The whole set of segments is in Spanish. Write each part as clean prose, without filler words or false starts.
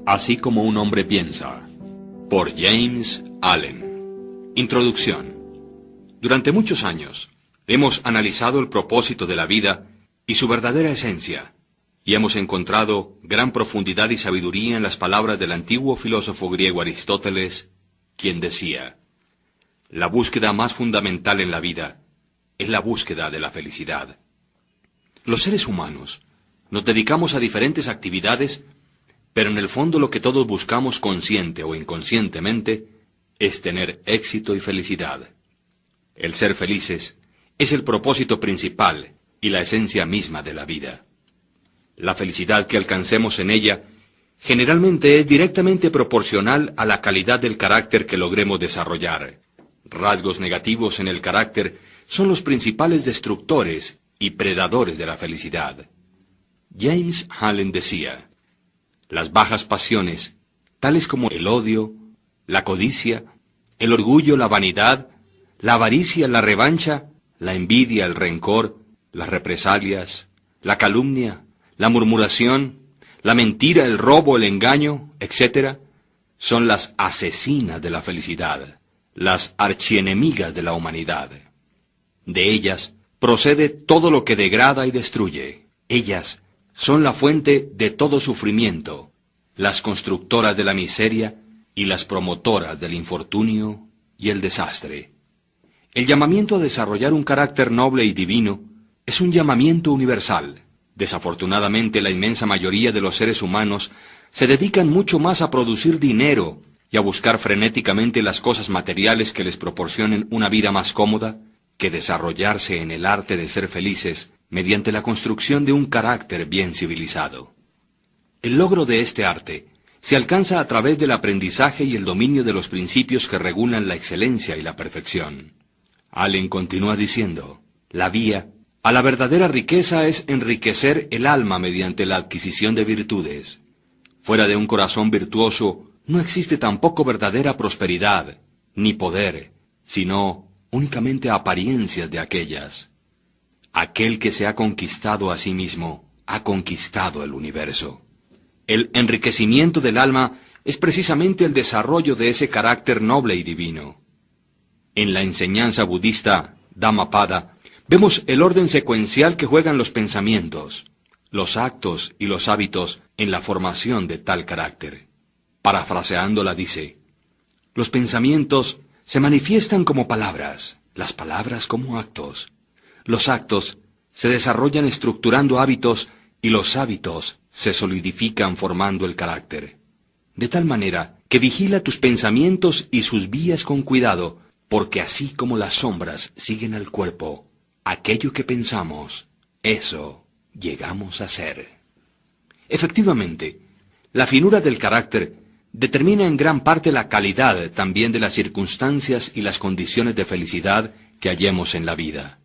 Así como un hombre piensa, por James Allen. Introducción. Durante muchos años hemos analizado el propósito de la vida y su verdadera esencia, y hemos encontrado gran profundidad y sabiduría en las palabras del antiguo filósofo griego Aristóteles, quien decía: la búsqueda más fundamental en la vida es la búsqueda de la felicidad. Los seres humanos nos dedicamos a diferentes actividades, pero en el fondo lo que todos buscamos consciente o inconscientemente es tener éxito y felicidad. El ser felices es el propósito principal y la esencia misma de la vida. La felicidad que alcancemos en ella generalmente es directamente proporcional a la calidad del carácter que logremos desarrollar. Rasgos negativos en el carácter son los principales destructores y predadores de la felicidad. James Allen decía: las bajas pasiones, tales como el odio, la codicia, el orgullo, la vanidad, la avaricia, la revancha, la envidia, el rencor, las represalias, la calumnia, la murmuración, la mentira, el robo, el engaño, etc., son las asesinas de la felicidad, las archienemigas de la humanidad. De ellas procede todo lo que degrada y destruye. Ellas son la fuente de todo sufrimiento, las constructoras de la miseria y las promotoras del infortunio y el desastre. El llamamiento a desarrollar un carácter noble y divino es un llamamiento universal. Desafortunadamente, la inmensa mayoría de los seres humanos se dedican mucho más a producir dinero y a buscar frenéticamente las cosas materiales que les proporcionen una vida más cómoda, que desarrollarse en el arte de ser felices mediante la construcción de un carácter bien civilizado. El logro de este arte se alcanza a través del aprendizaje y el dominio de los principios que regulan la excelencia y la perfección. Allen continúa diciendo: la vía a la verdadera riqueza es enriquecer el alma mediante la adquisición de virtudes. Fuera de un corazón virtuoso no existe tampoco verdadera prosperidad, ni poder, sino únicamente apariencias de aquellas. Aquel que se ha conquistado a sí mismo, ha conquistado el universo. El enriquecimiento del alma es precisamente el desarrollo de ese carácter noble y divino. En la enseñanza budista Dhammapada vemos el orden secuencial que juegan los pensamientos, los actos y los hábitos en la formación de tal carácter. Parafraseándola dice: los pensamientos se manifiestan como palabras, las palabras como actos. Los actos se desarrollan estructurando hábitos y los hábitos se solidifican formando el carácter. De tal manera que vigila tus pensamientos y sus vías con cuidado, porque así como las sombras siguen al cuerpo, aquello que pensamos, eso llegamos a ser. Efectivamente, la finura del carácter determina en gran parte la calidad también de las circunstancias y las condiciones de felicidad que hallemos en la vida.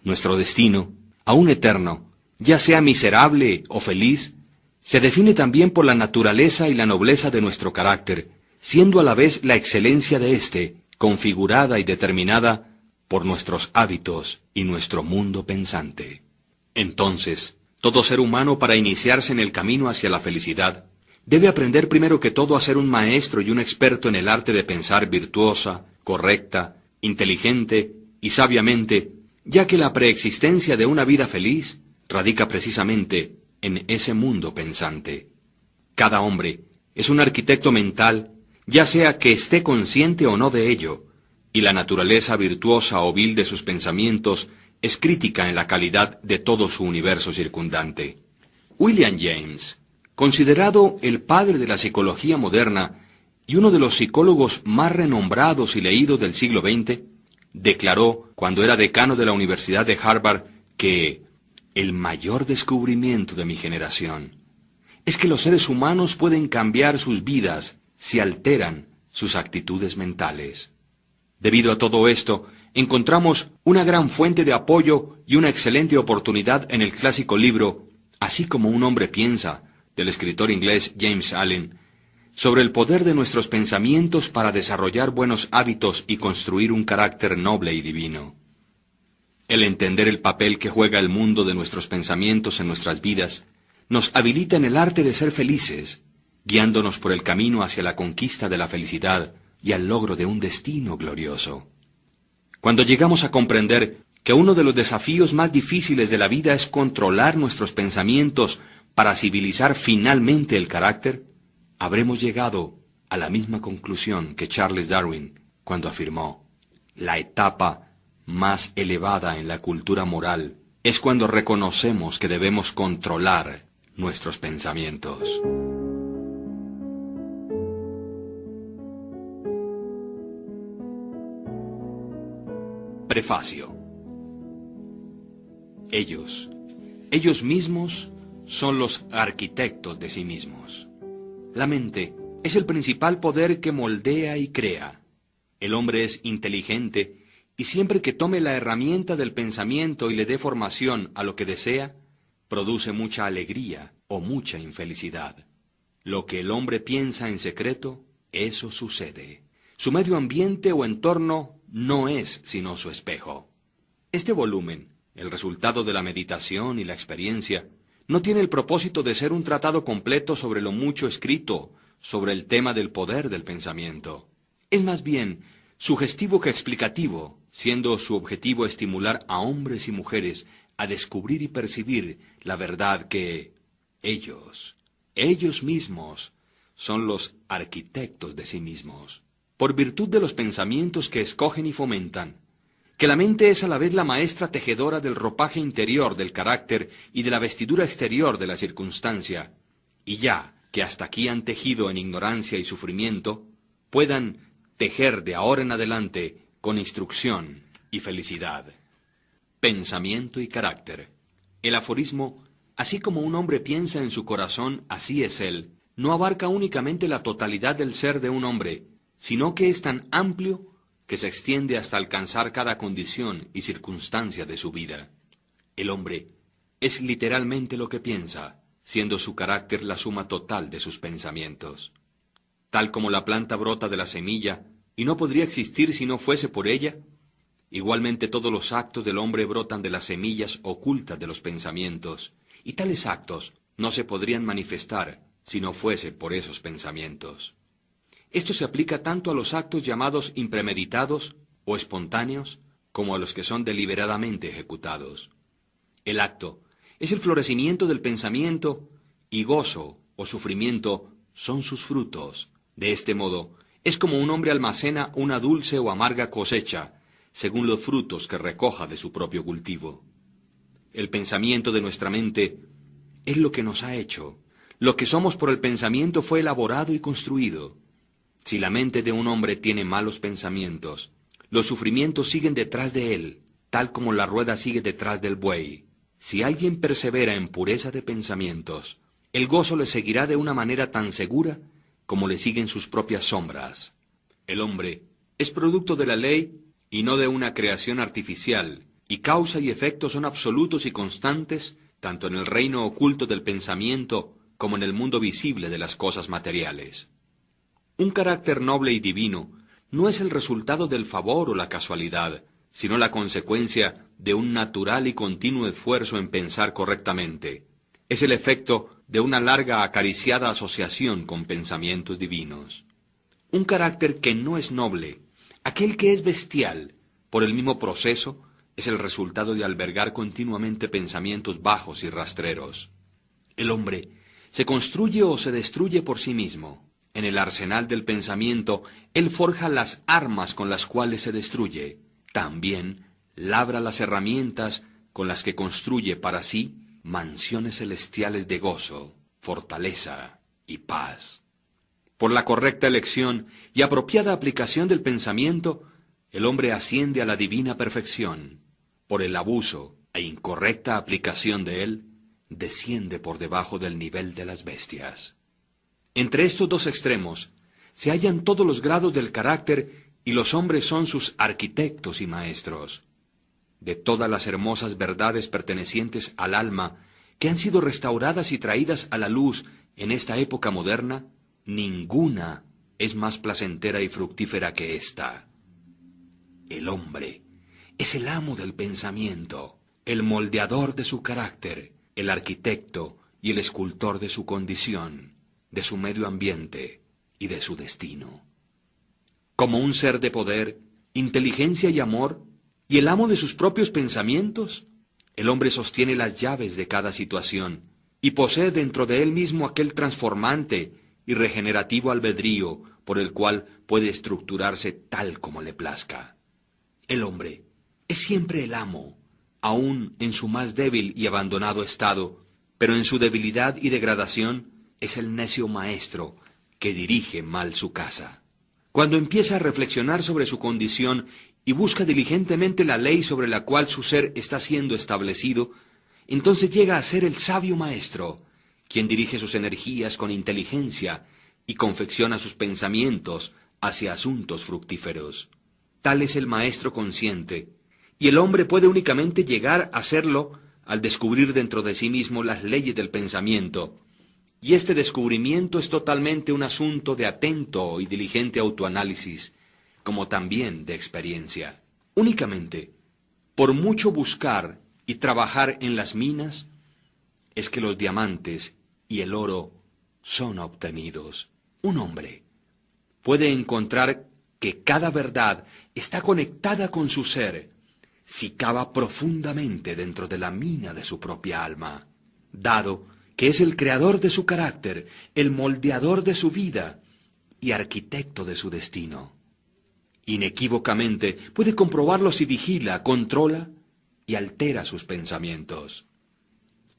Nuestro destino, aún eterno, ya sea miserable o feliz, se define también por la naturaleza y la nobleza de nuestro carácter, siendo a la vez la excelencia de éste, configurada y determinada por nuestros hábitos y nuestro mundo pensante. Entonces, todo ser humano, para iniciarse en el camino hacia la felicidad, debe aprender primero que todo a ser un maestro y un experto en el arte de pensar virtuosa, correcta, inteligente y sabiamente, ya que la preexistencia de una vida feliz radica precisamente en ese mundo pensante. Cada hombre es un arquitecto mental, ya sea que esté consciente o no de ello, y la naturaleza virtuosa o vil de sus pensamientos es crítica en la calidad de todo su universo circundante. William James, considerado el padre de la psicología moderna y uno de los psicólogos más renombrados y leídos del siglo XX, declaró, cuando era decano de la Universidad de Harvard, que el mayor descubrimiento de mi generación es que los seres humanos pueden cambiar sus vidas si alteran sus actitudes mentales. Debido a todo esto, encontramos una gran fuente de apoyo y una excelente oportunidad en el clásico libro Así como un hombre piensa, del escritor inglés James Allen, sobre el poder de nuestros pensamientos para desarrollar buenos hábitos y construir un carácter noble y divino. El entender el papel que juega el mundo de nuestros pensamientos en nuestras vidas nos habilita en el arte de ser felices, guiándonos por el camino hacia la conquista de la felicidad y al logro de un destino glorioso. Cuando llegamos a comprender que uno de los desafíos más difíciles de la vida es controlar nuestros pensamientos para civilizar finalmente el carácter, habremos llegado a la misma conclusión que Charles Darwin cuando afirmó: la etapa más elevada en la cultura moral es cuando reconocemos que debemos controlar nuestros pensamientos. Prefacio. Ellos mismos son los arquitectos de sí mismos. La mente es el principal poder que moldea y crea. El hombre es inteligente y siempre que tome la herramienta del pensamiento y le dé formación a lo que desea, produce mucha alegría o mucha infelicidad. Lo que el hombre piensa en secreto, eso sucede. Su medio ambiente o entorno no es sino su espejo. Este volumen, el resultado de la meditación y la experiencia, no tiene el propósito de ser un tratado completo sobre lo mucho escrito sobre el tema del poder del pensamiento. Es más bien sugestivo que explicativo, siendo su objetivo estimular a hombres y mujeres a descubrir y percibir la verdad que ellos mismos, son los arquitectos de sí mismos, por virtud de los pensamientos que escogen y fomentan, que la mente es a la vez la maestra tejedora del ropaje interior del carácter y de la vestidura exterior de la circunstancia, y ya que hasta aquí han tejido en ignorancia y sufrimiento, puedan tejer de ahora en adelante con instrucción y felicidad. Pensamiento y carácter. El aforismo, así como un hombre piensa en su corazón, así es él, no abarca únicamente la totalidad del ser de un hombre, sino que es tan amplio que se extiende hasta alcanzar cada condición y circunstancia de su vida. El hombre es literalmente lo que piensa, siendo su carácter la suma total de sus pensamientos. Tal como la planta brota de la semilla y no podría existir si no fuese por ella, igualmente todos los actos del hombre brotan de las semillas ocultas de los pensamientos, y tales actos no se podrían manifestar si no fuese por esos pensamientos. Esto se aplica tanto a los actos llamados impremeditados o espontáneos, como a los que son deliberadamente ejecutados. El acto es el florecimiento del pensamiento, y gozo o sufrimiento son sus frutos. De este modo, es como un hombre almacena una dulce o amarga cosecha, según los frutos que recoja de su propio cultivo. El pensamiento de nuestra mente es lo que nos ha hecho. Lo que somos por el pensamiento fue elaborado y construido. Si la mente de un hombre tiene malos pensamientos, los sufrimientos siguen detrás de él, tal como la rueda sigue detrás del buey. Si alguien persevera en pureza de pensamientos, el gozo le seguirá de una manera tan segura como le siguen sus propias sombras. El hombre es producto de la ley y no de una creación artificial, y causa y efecto son absolutos y constantes, tanto en el reino oculto del pensamiento como en el mundo visible de las cosas materiales. Un carácter noble y divino no es el resultado del favor o la casualidad, sino la consecuencia de un natural y continuo esfuerzo en pensar correctamente. Es el efecto de una larga acariciada asociación con pensamientos divinos. Un carácter que no es noble, aquel que es bestial, por el mismo proceso, es el resultado de albergar continuamente pensamientos bajos y rastreros. El hombre se construye o se destruye por sí mismo. En el arsenal del pensamiento, él forja las armas con las cuales se destruye. También labra las herramientas con las que construye para sí mansiones celestiales de gozo, fortaleza y paz. Por la correcta elección y apropiada aplicación del pensamiento, el hombre asciende a la divina perfección. Por el abuso e incorrecta aplicación de él, desciende por debajo del nivel de las bestias. Entre estos dos extremos se hallan todos los grados del carácter y los hombres son sus arquitectos y maestros. De todas las hermosas verdades pertenecientes al alma que han sido restauradas y traídas a la luz en esta época moderna, ninguna es más placentera y fructífera que esta. El hombre es el amo del pensamiento, el moldeador de su carácter, el arquitecto y el escultor de su condición. de su medio ambiente y de su destino. Como un ser de poder, inteligencia y amor, y el amo de sus propios pensamientos, el hombre sostiene las llaves de cada situación y posee dentro de él mismo aquel transformante y regenerativo albedrío por el cual puede estructurarse tal como le plazca. El hombre es siempre el amo, aun en su más débil y abandonado estado, pero en su debilidad y degradación es el necio maestro que dirige mal su casa. Cuando empieza a reflexionar sobre su condición y busca diligentemente la ley sobre la cual su ser está siendo establecido, entonces llega a ser el sabio maestro, quien dirige sus energías con inteligencia y confecciona sus pensamientos hacia asuntos fructíferos. Tal es el maestro consciente, y el hombre puede únicamente llegar a serlo al descubrir dentro de sí mismo las leyes del pensamiento, y este descubrimiento es totalmente un asunto de atento y diligente autoanálisis, como también de experiencia. Únicamente, por mucho buscar y trabajar en las minas, es que los diamantes y el oro son obtenidos. Un hombre puede encontrar que cada verdad está conectada con su ser si cava profundamente dentro de la mina de su propia alma, dado que es el creador de su carácter, el moldeador de su vida y arquitecto de su destino. Inequívocamente puede comprobarlo si vigila, controla y altera sus pensamientos.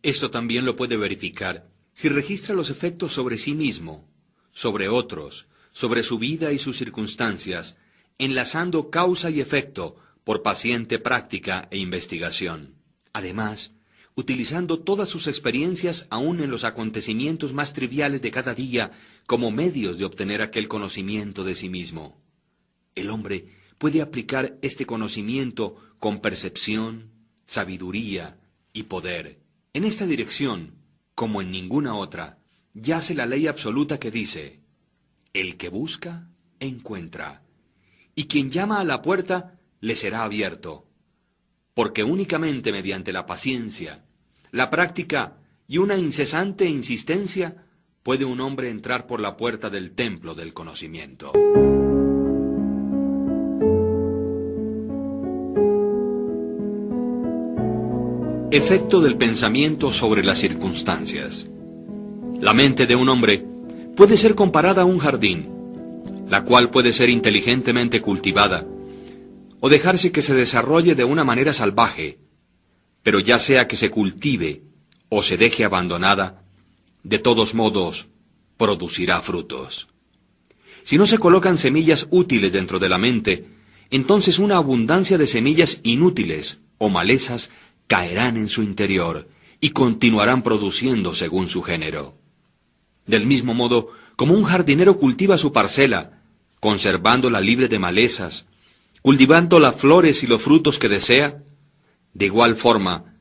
Esto también lo puede verificar si registra los efectos sobre sí mismo, sobre otros, sobre su vida y sus circunstancias, enlazando causa y efecto por paciente práctica e investigación. Además, utilizando todas sus experiencias aún en los acontecimientos más triviales de cada día como medios de obtener aquel conocimiento de sí mismo. El hombre puede aplicar este conocimiento con percepción, sabiduría y poder. En esta dirección, como en ninguna otra, yace la ley absoluta que dice: el que busca, encuentra, y quien llama a la puerta, le será abierto. Porque únicamente mediante la paciencia, la práctica y una incesante insistencia puede un hombre entrar por la puerta del templo del conocimiento. Efecto del pensamiento sobre las circunstancias. La mente de un hombre puede ser comparada a un jardín, la cual puede ser inteligentemente cultivada o dejarse que se desarrolle de una manera salvaje, pero ya sea que se cultive o se deje abandonada, de todos modos producirá frutos. Si no se colocan semillas útiles dentro de la mente, entonces una abundancia de semillas inútiles o malezas caerán en su interior y continuarán produciendo según su género. Del mismo modo, como un jardinero cultiva su parcela, conservándola libre de malezas, cultivando las flores y los frutos que desea, de igual forma,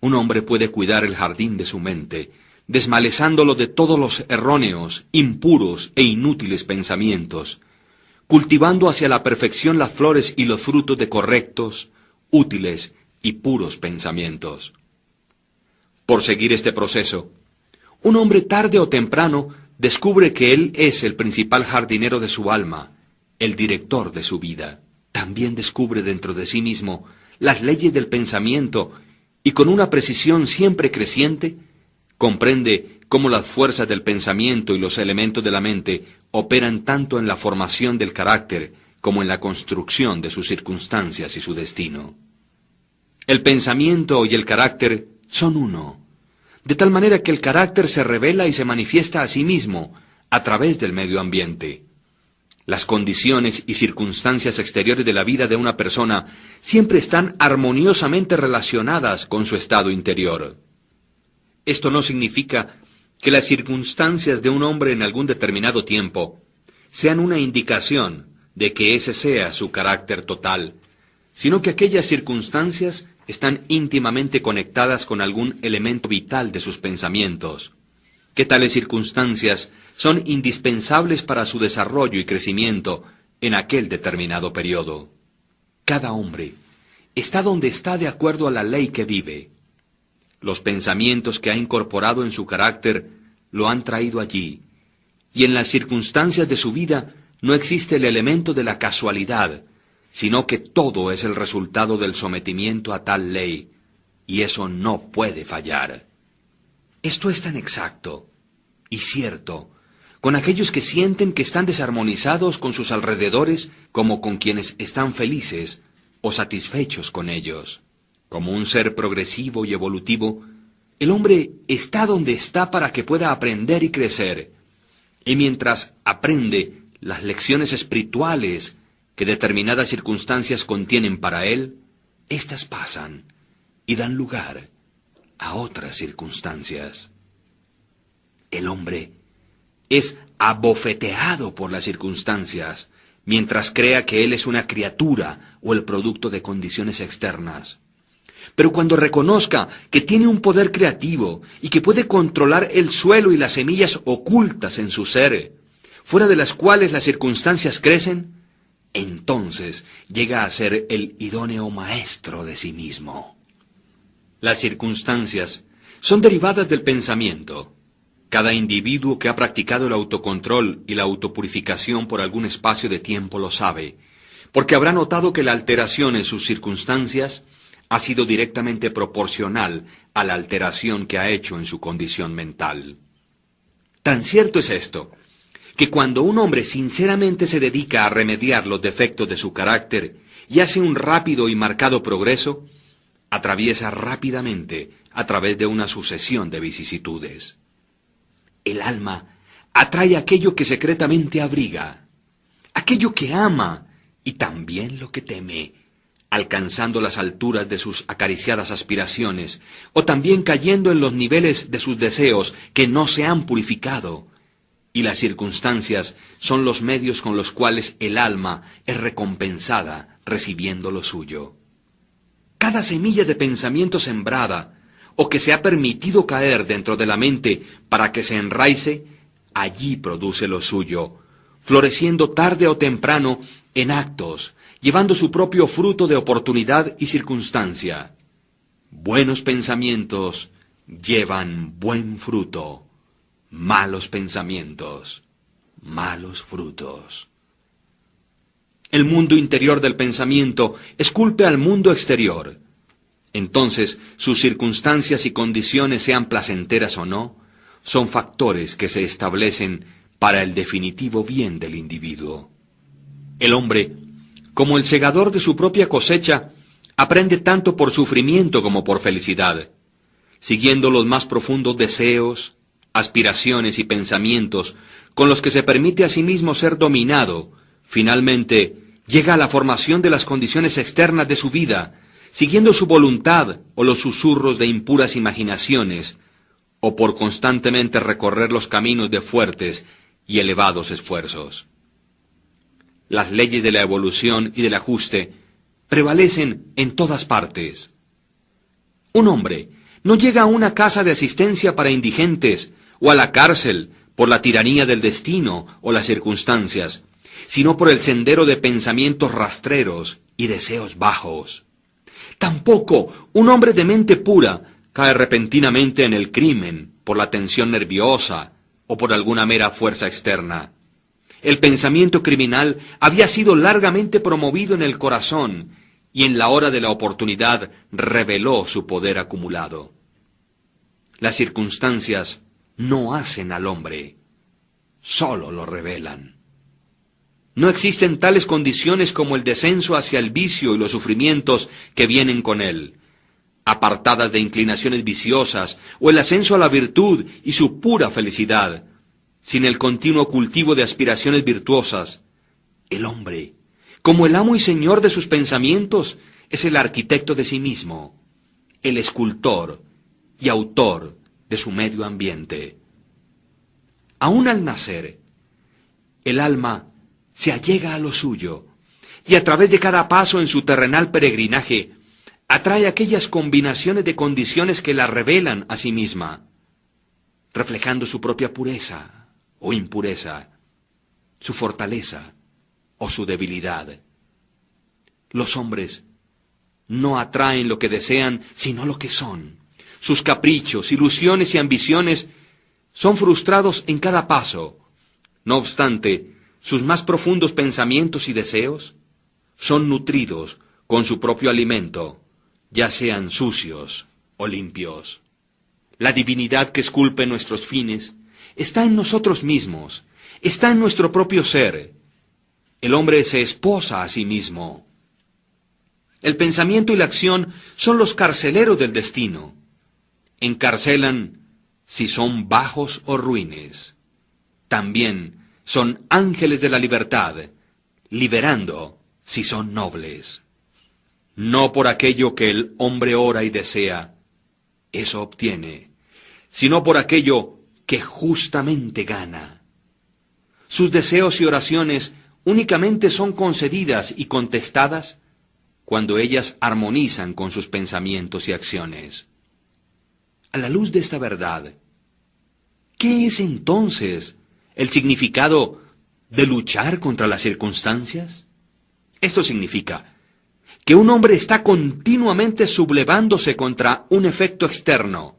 un hombre puede cuidar el jardín de su mente, desmalezándolo de todos los erróneos, impuros e inútiles pensamientos, cultivando hacia la perfección las flores y los frutos de correctos, útiles y puros pensamientos. Por seguir este proceso, un hombre tarde o temprano descubre que él es el principal jardinero de su alma, el director de su vida. También descubre dentro de sí mismo las leyes del pensamiento y con una precisión siempre creciente, comprende cómo las fuerzas del pensamiento y los elementos de la mente operan tanto en la formación del carácter como en la construcción de sus circunstancias y su destino. El pensamiento y el carácter son uno, de tal manera que el carácter se revela y se manifiesta a sí mismo a través del medio ambiente. Las condiciones y circunstancias exteriores de la vida de una persona siempre están armoniosamente relacionadas con su estado interior. Esto no significa que las circunstancias de un hombre en algún determinado tiempo sean una indicación de que ese sea su carácter total, sino que aquellas circunstancias están íntimamente conectadas con algún elemento vital de sus pensamientos, que tales circunstancias son indispensables para su desarrollo y crecimiento en aquel determinado periodo. Cada hombre está donde está de acuerdo a la ley que vive. Los pensamientos que ha incorporado en su carácter lo han traído allí, y en las circunstancias de su vida no existe el elemento de la casualidad, sino que todo es el resultado del sometimiento a tal ley, y eso no puede fallar. Esto es tan exacto y cierto con aquellos que sienten que están desarmonizados con sus alrededores como con quienes están felices o satisfechos con ellos. Como un ser progresivo y evolutivo, el hombre está donde está para que pueda aprender y crecer, y mientras aprende las lecciones espirituales que determinadas circunstancias contienen para él, éstas pasan y dan lugar a otras circunstancias. El hombre es abofeteado por las circunstancias, mientras crea que él es una criatura o el producto de condiciones externas. Pero cuando reconozca que tiene un poder creativo y que puede controlar el suelo y las semillas ocultas en su ser, fuera de las cuales las circunstancias crecen, entonces llega a ser el idóneo maestro de sí mismo. Las circunstancias son derivadas del pensamiento. Cada individuo que ha practicado el autocontrol y la autopurificación por algún espacio de tiempo lo sabe, porque habrá notado que la alteración en sus circunstancias ha sido directamente proporcional a la alteración que ha hecho en su condición mental. Tan cierto es esto, que cuando un hombre sinceramente se dedica a remediar los defectos de su carácter y hace un rápido y marcado progreso, atraviesa rápidamente a través de una sucesión de vicisitudes. El alma atrae aquello que secretamente abriga, aquello que ama y también lo que teme, alcanzando las alturas de sus acariciadas aspiraciones, o también cayendo en los niveles de sus deseos que no se han purificado, y las circunstancias son los medios con los cuales el alma es recompensada recibiendo lo suyo. Cada semilla de pensamiento sembrada, o que se ha permitido caer dentro de la mente para que se enraice, allí produce lo suyo, floreciendo tarde o temprano en actos, llevando su propio fruto de oportunidad y circunstancia. Buenos pensamientos llevan buen fruto, malos pensamientos, malos frutos. El mundo interior del pensamiento esculpe al mundo exterior. Entonces, sus circunstancias y condiciones, sean placenteras o no, son factores que se establecen para el definitivo bien del individuo. El hombre, como el segador de su propia cosecha, aprende tanto por sufrimiento como por felicidad, siguiendo los más profundos deseos, aspiraciones y pensamientos con los que se permite a sí mismo ser dominado. Finalmente, llega a la formación de las condiciones externas de su vida, siguiendo su voluntad o los susurros de impuras imaginaciones, o por constantemente recorrer los caminos de fuertes y elevados esfuerzos. Las leyes de la evolución y del ajuste prevalecen en todas partes. Un hombre no llega a una casa de asistencia para indigentes o a la cárcel por la tiranía del destino o las circunstancias, sino por el sendero de pensamientos rastreros y deseos bajos. Tampoco un hombre de mente pura cae repentinamente en el crimen por la tensión nerviosa o por alguna mera fuerza externa. El pensamiento criminal había sido largamente promovido en el corazón y en la hora de la oportunidad reveló su poder acumulado. Las circunstancias no hacen al hombre, solo lo revelan. No existen tales condiciones como el descenso hacia el vicio y los sufrimientos que vienen con él, apartadas de inclinaciones viciosas, o el ascenso a la virtud y su pura felicidad, sin el continuo cultivo de aspiraciones virtuosas. El hombre, como el amo y señor de sus pensamientos, es el arquitecto de sí mismo, el escultor y autor de su medio ambiente. Aún al nacer, el alma se allega a lo suyo, y a través de cada paso en su terrenal peregrinaje, atrae aquellas combinaciones de condiciones que la revelan a sí misma, reflejando su propia pureza o impureza, su fortaleza o su debilidad. Los hombres no atraen lo que desean, sino lo que son. Sus caprichos, ilusiones y ambiciones son frustrados en cada paso, No obstante, sus más profundos pensamientos y deseos son nutridos con su propio alimento, ya sean sucios o limpios. La divinidad que esculpe nuestros fines está en nosotros mismos, está en nuestro propio ser. El hombre se esposa a sí mismo. El pensamiento y la acción son los carceleros del destino. Encarcelan si son bajos o ruines. También son ángeles de la libertad, liberando si son nobles. No por aquello que el hombre ora y desea, eso obtiene, sino por aquello que justamente gana. Sus deseos y oraciones únicamente son concedidas y contestadas cuando ellas armonizan con sus pensamientos y acciones. A la luz de esta verdad, ¿qué es entonces el significado de luchar contra las circunstancias? Esto significa que un hombre está continuamente sublevándose contra un efecto externo,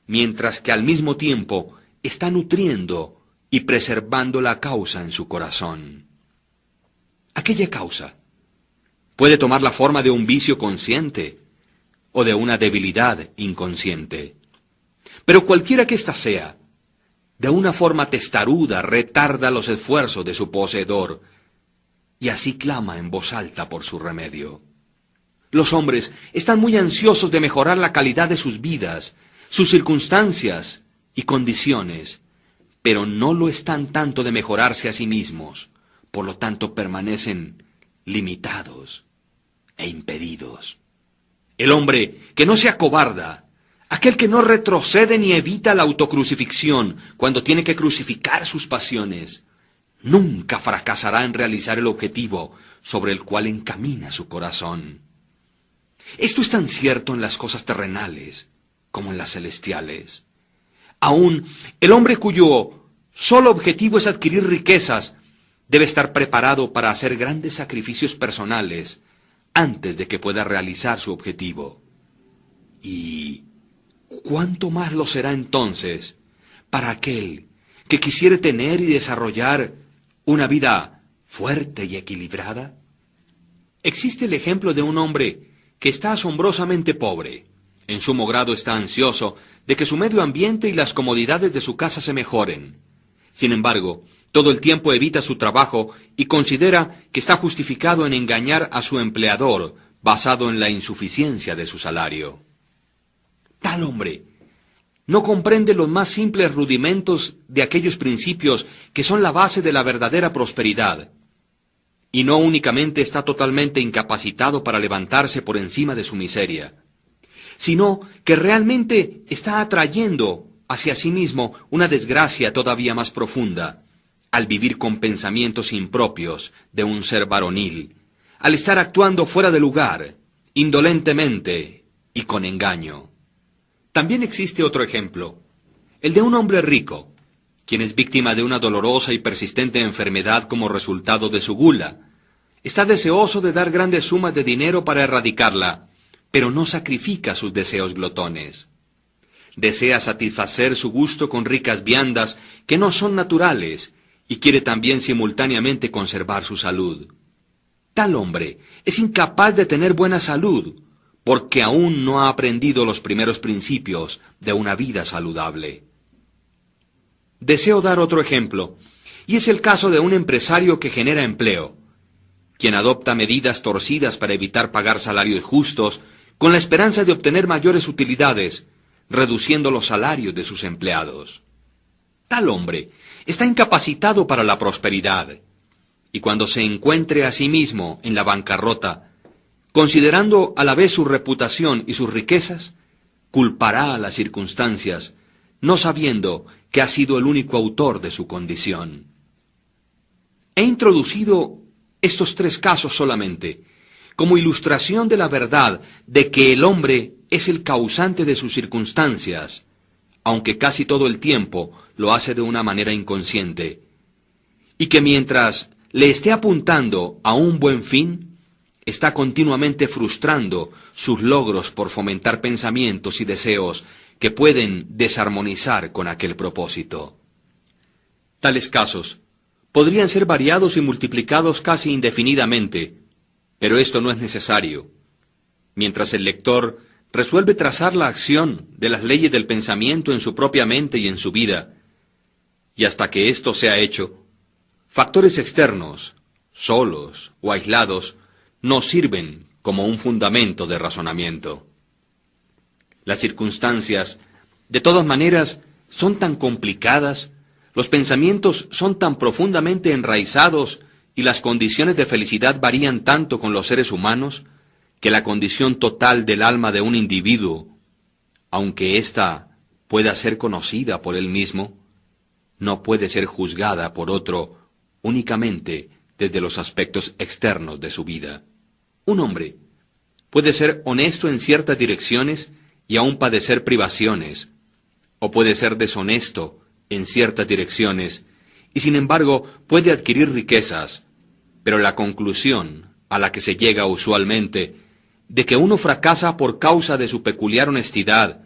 mientras que al mismo tiempo está nutriendo y preservando la causa en su corazón. Aquella causa puede tomar la forma de un vicio consciente o de una debilidad inconsciente. Pero cualquiera que ésta sea, de una forma testaruda retarda los esfuerzos de su poseedor y así clama en voz alta por su remedio. Los hombres están muy ansiosos de mejorar la calidad de sus vidas, sus circunstancias y condiciones, pero no lo están tanto de mejorarse a sí mismos, por lo tanto permanecen limitados e impedidos. El hombre que no se acobarda, aquel que no retrocede ni evita la autocrucifixión cuando tiene que crucificar sus pasiones, nunca fracasará en realizar el objetivo sobre el cual encamina su corazón. Esto es tan cierto en las cosas terrenales como en las celestiales. Aún el hombre cuyo solo objetivo es adquirir riquezas debe estar preparado para hacer grandes sacrificios personales antes de que pueda realizar su objetivo. ¿Y cuánto más lo será entonces para aquel que quisiere tener y desarrollar una vida fuerte y equilibrada? Existe el ejemplo de un hombre que está asombrosamente pobre. En sumo grado está ansioso de que su medio ambiente y las comodidades de su casa se mejoren. Sin embargo, todo el tiempo evita su trabajo y considera que está justificado en engañar a su empleador basado en la insuficiencia de su salario. Tal hombre no comprende los más simples rudimentos de aquellos principios que son la base de la verdadera prosperidad, y no únicamente está totalmente incapacitado para levantarse por encima de su miseria, sino que realmente está atrayendo hacia sí mismo una desgracia todavía más profunda, al vivir con pensamientos impropios de un ser varonil, al estar actuando fuera de lugar, indolentemente y con engaño. También existe otro ejemplo, el de un hombre rico, quien es víctima de una dolorosa y persistente enfermedad como resultado de su gula. Está deseoso de dar grandes sumas de dinero para erradicarla, pero no sacrifica sus deseos glotones. Desea satisfacer su gusto con ricas viandas que no son naturales y quiere también simultáneamente conservar su salud. Tal hombre es incapaz de tener buena salud porque aún no ha aprendido los primeros principios de una vida saludable. Deseo dar otro ejemplo, y es el caso de un empresario que genera empleo, quien adopta medidas torcidas para evitar pagar salarios justos con la esperanza de obtener mayores utilidades, reduciendo los salarios de sus empleados. Tal hombre está incapacitado para la prosperidad, y cuando se encuentre a sí mismo en la bancarrota, considerando a la vez su reputación y sus riquezas, culpará a las circunstancias, no sabiendo que ha sido el único autor de su condición. He introducido estos tres casos solamente como ilustración de la verdad de que el hombre es el causante de sus circunstancias, aunque casi todo el tiempo lo hace de una manera inconsciente, y que mientras le esté apuntando a un buen fin, está continuamente frustrando sus logros por fomentar pensamientos y deseos que pueden desarmonizar con aquel propósito. Tales casos podrían ser variados y multiplicados casi indefinidamente, pero esto no es necesario. Mientras el lector resuelve trazar la acción de las leyes del pensamiento en su propia mente y en su vida, y hasta que esto sea hecho, factores externos, solos o aislados, no sirven como un fundamento de razonamiento. Las circunstancias, de todas maneras, son tan complicadas, los pensamientos son tan profundamente enraizados y las condiciones de felicidad varían tanto con los seres humanos, que la condición total del alma de un individuo, aunque ésta pueda ser conocida por él mismo, no puede ser juzgada por otro únicamente desde los aspectos externos de su vida. Un hombre puede ser honesto en ciertas direcciones y aún padecer privaciones, o puede ser deshonesto en ciertas direcciones y sin embargo puede adquirir riquezas, pero la conclusión a la que se llega usualmente de que uno fracasa por causa de su peculiar honestidad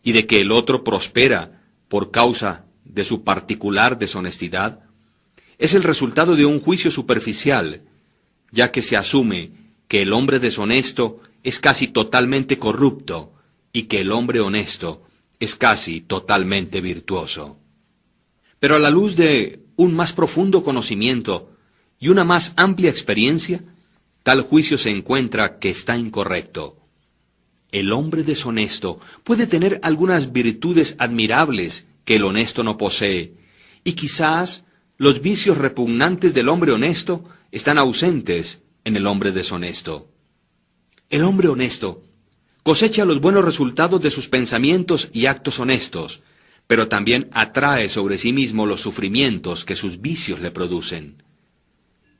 y de que el otro prospera por causa de su particular deshonestidad, es el resultado de un juicio superficial, ya que se asume que el hombre deshonesto es casi totalmente corrupto y que el hombre honesto es casi totalmente virtuoso. Pero a la luz de un más profundo conocimiento y una más amplia experiencia, tal juicio se encuentra que está incorrecto. El hombre deshonesto puede tener algunas virtudes admirables que el honesto no posee, y quizás los vicios repugnantes del hombre honesto están ausentes en el hombre deshonesto. El hombre honesto cosecha los buenos resultados de sus pensamientos y actos honestos, pero también atrae sobre sí mismo los sufrimientos que sus vicios le producen.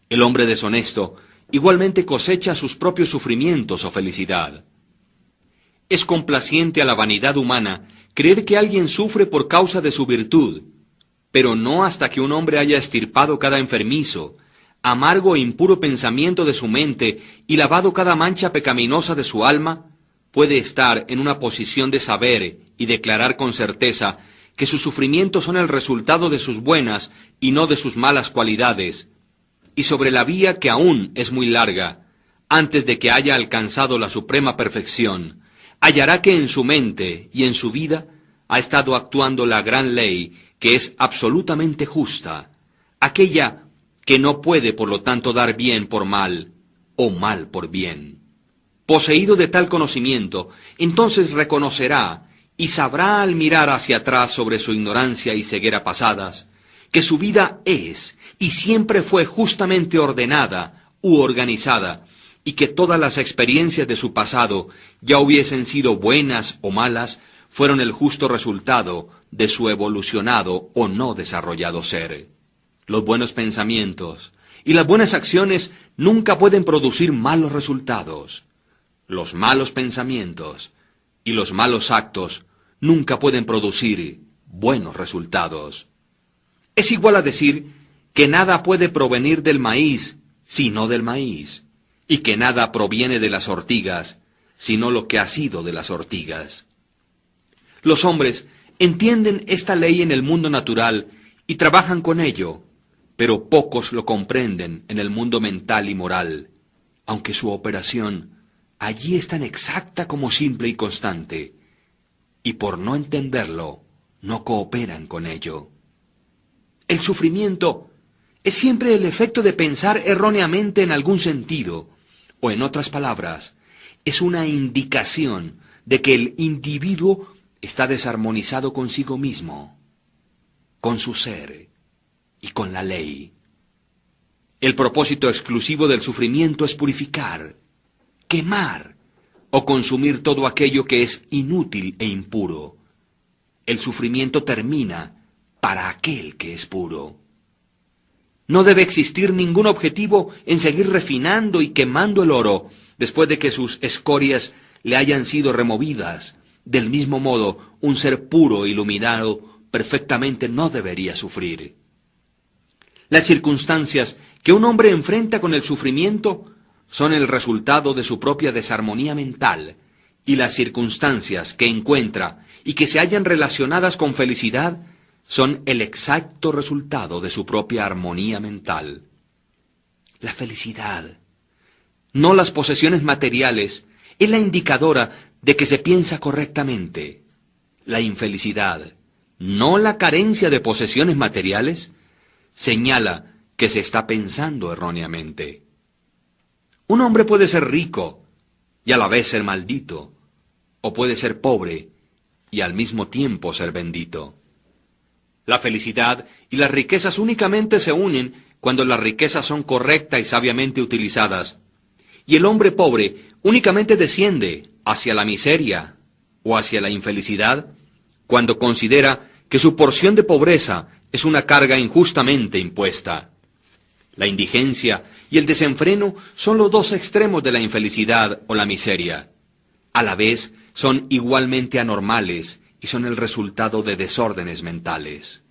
El hombre deshonesto igualmente cosecha sus propios sufrimientos o felicidad. Es complaciente a la vanidad humana creer que alguien sufre por causa de su virtud, pero no hasta que un hombre haya extirpado cada enfermizo, amargo e impuro pensamiento de su mente y lavado cada mancha pecaminosa de su alma, puede estar en una posición de saber y declarar con certeza que sus sufrimientos son el resultado de sus buenas y no de sus malas cualidades, y sobre la vía que aún es muy larga, antes de que haya alcanzado la suprema perfección, hallará que en su mente y en su vida ha estado actuando la gran ley que es absolutamente justa, aquella que no puede por lo tanto dar bien por mal o mal por bien. Poseído de tal conocimiento, entonces reconocerá y sabrá al mirar hacia atrás sobre su ignorancia y ceguera pasadas, que su vida es y siempre fue justamente ordenada u organizada, y que todas las experiencias de su pasado, ya hubiesen sido buenas o malas, fueron el justo resultado de su evolucionado o no desarrollado ser. Los buenos pensamientos y las buenas acciones nunca pueden producir malos resultados. Los malos pensamientos y los malos actos nunca pueden producir buenos resultados. Es igual a decir que nada puede provenir del maíz, sino del maíz, y que nada proviene de las ortigas, sino lo que ha sido de las ortigas. Los hombres entienden esta ley en el mundo natural y trabajan con ello, pero pocos lo comprenden en el mundo mental y moral, aunque su operación allí es tan exacta como simple y constante, y por no entenderlo, no cooperan con ello. El sufrimiento es siempre el efecto de pensar erróneamente en algún sentido, o en otras palabras, es una indicación de que el individuo está desarmonizado consigo mismo, con su ser y con la ley. El propósito exclusivo del sufrimiento es purificar, quemar o consumir todo aquello que es inútil e impuro. El sufrimiento termina para aquel que es puro. No debe existir ningún objetivo en seguir refinando y quemando el oro después de que sus escorias le hayan sido removidas. Del mismo modo, un ser puro, iluminado, perfectamente no debería sufrir. Las circunstancias que un hombre enfrenta con el sufrimiento son el resultado de su propia desarmonía mental, y las circunstancias que encuentra y que se hallan relacionadas con felicidad son el exacto resultado de su propia armonía mental. La felicidad, no las posesiones materiales, es la indicadora de que se piensa correctamente. La infelicidad, no la carencia de posesiones materiales, señala que se está pensando erróneamente. Un hombre puede ser rico y a la vez ser maldito, o puede ser pobre y al mismo tiempo ser bendito. La felicidad y las riquezas únicamente se unen cuando las riquezas son correctas y sabiamente utilizadas, y el hombre pobre únicamente desciende hacia la miseria o hacia la infelicidad cuando considera que su porción de pobreza es una carga injustamente impuesta. La indigencia y el desenfreno son los dos extremos de la infelicidad o la miseria. A la vez son igualmente anormales y son el resultado de desórdenes mentales.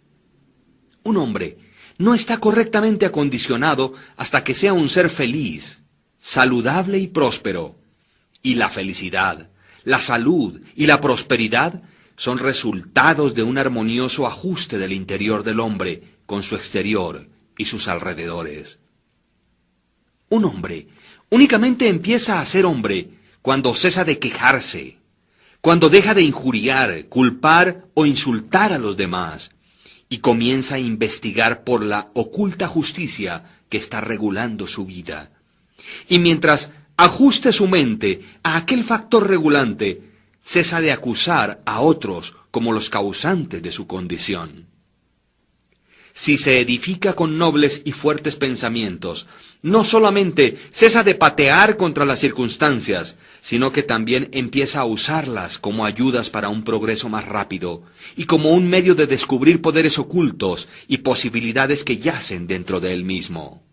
Un hombre no está correctamente acondicionado hasta que sea un ser feliz, saludable y próspero. Y la felicidad, la salud y la prosperidad son resultados de un armonioso ajuste del interior del hombre con su exterior y sus alrededores. Un hombre únicamente empieza a ser hombre cuando cesa de quejarse, cuando deja de injuriar, culpar o insultar a los demás, y comienza a investigar por la oculta justicia que está regulando su vida. Y mientras ajuste su mente a aquel factor regulante, cesa de acusar a otros como los causantes de su condición. Si se edifica con nobles y fuertes pensamientos, no solamente cesa de patear contra las circunstancias, sino que también empieza a usarlas como ayudas para un progreso más rápido y como un medio de descubrir poderes ocultos y posibilidades que yacen dentro de él mismo.